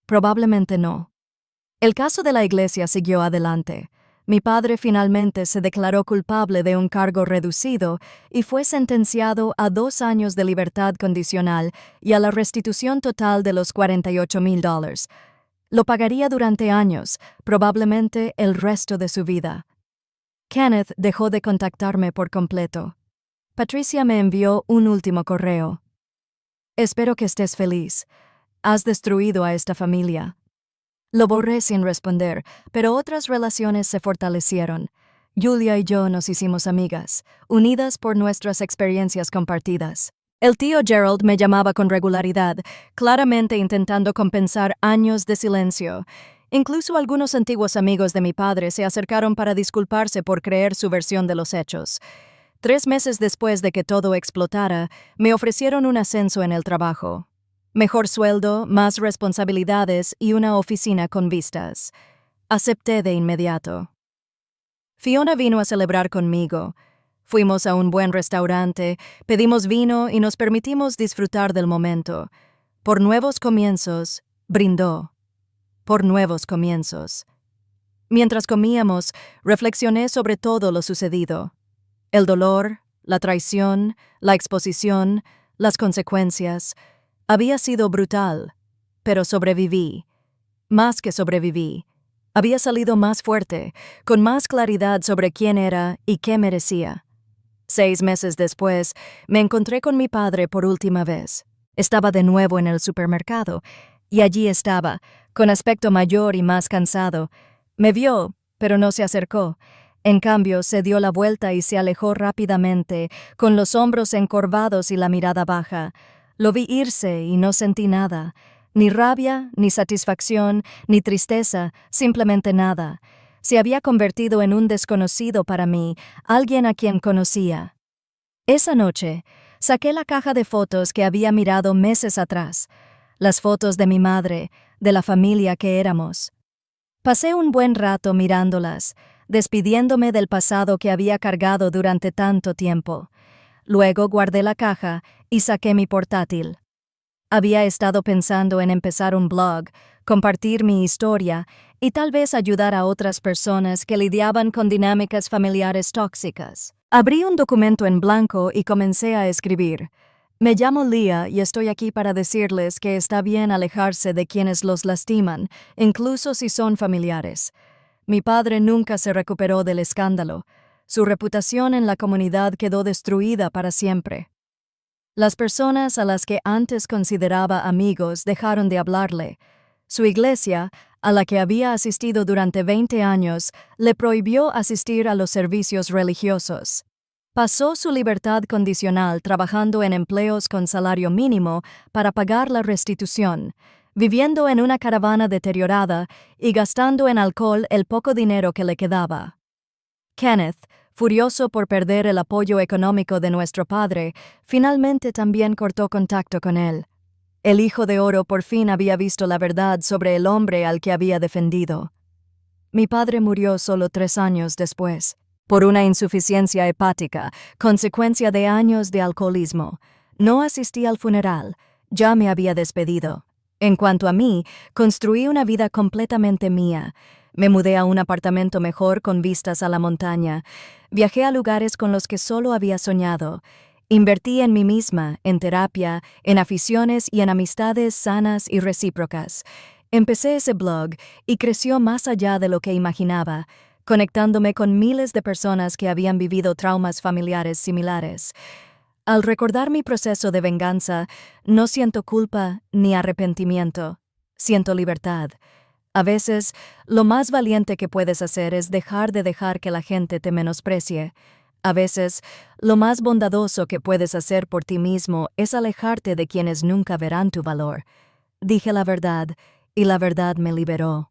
Probablemente no. El caso de la iglesia siguió adelante. Mi padre finalmente se declaró culpable de un cargo reducido y fue sentenciado a 2 años de libertad condicional y a la restitución total de los $48,000. Lo pagaría durante años, probablemente el resto de su vida. Kenneth dejó de contactarme por completo. Patricia me envió un último correo. Espero que estés feliz. Has destruido a esta familia. Lo borré sin responder, pero otras relaciones se fortalecieron. Julia y yo nos hicimos amigas, unidas por nuestras experiencias compartidas. El tío Gerald me llamaba con regularidad, claramente intentando compensar años de silencio. Incluso algunos antiguos amigos de mi padre se acercaron para disculparse por creer su versión de los hechos. 3 meses después de que todo explotara, me ofrecieron un ascenso en el trabajo. Mejor sueldo, más responsabilidades y una oficina con vistas. Acepté de inmediato. Fiona vino a celebrar conmigo. Fuimos a un buen restaurante, pedimos vino y nos permitimos disfrutar del momento. Por nuevos comienzos, brindó. Por nuevos comienzos. Mientras comíamos, reflexioné sobre todo lo sucedido. El dolor, la traición, la exposición, las consecuencias. Había sido brutal, pero sobreviví. Más que sobreviví. Había salido más fuerte, con más claridad sobre quién era y qué merecía. 6 meses después, me encontré con mi padre por última vez. Estaba de nuevo en el supermercado, y allí estaba, con aspecto mayor y más cansado. Me vio, pero no se acercó. En cambio, se dio la vuelta y se alejó rápidamente, con los hombros encorvados y la mirada baja. Lo vi irse y no sentí nada, ni rabia, ni satisfacción, ni tristeza, simplemente nada. Se había convertido en un desconocido para mí, alguien a quien conocía. Esa noche, saqué la caja de fotos que había mirado meses atrás, las fotos de mi madre, de la familia que éramos. Pasé un buen rato mirándolas, despidiéndome del pasado que había cargado durante tanto tiempo. Luego guardé la caja y saqué mi portátil. Había estado pensando en empezar un blog, compartir mi historia y tal vez ayudar a otras personas que lidiaban con dinámicas familiares tóxicas. Abrí un documento en blanco y comencé a escribir. Me llamo Leah y estoy aquí para decirles que está bien alejarse de quienes los lastiman, incluso si son familiares. Mi padre nunca se recuperó del escándalo. Su reputación en la comunidad quedó destruida para siempre. Las personas a las que antes consideraba amigos dejaron de hablarle. Su iglesia, a la que había asistido durante 20 años, le prohibió asistir a los servicios religiosos. Pasó su libertad condicional trabajando en empleos con salario mínimo para pagar la restitución, viviendo en una caravana deteriorada y gastando en alcohol el poco dinero que le quedaba. Kenneth, furioso por perder el apoyo económico de nuestro padre, finalmente también cortó contacto con él. El hijo de oro por fin había visto la verdad sobre el hombre al que había defendido. Mi padre murió solo 3 años después, por una insuficiencia hepática, consecuencia de años de alcoholismo. No asistí al funeral, ya me había despedido. En cuanto a mí, construí una vida completamente mía. Me mudé a un apartamento mejor con vistas a la montaña. Viajé a lugares con los que solo había soñado. Invertí en mí misma, en terapia, en aficiones y en amistades sanas y recíprocas. Empecé ese blog y creció más allá de lo que imaginaba, conectándome con miles de personas que habían vivido traumas familiares similares. Al recordar mi proceso de venganza, no siento culpa ni arrepentimiento. Siento libertad. A veces, lo más valiente que puedes hacer es dejar que la gente te menosprecie. A veces, lo más bondadoso que puedes hacer por ti mismo es alejarte de quienes nunca verán tu valor. Dije la verdad, y la verdad me liberó.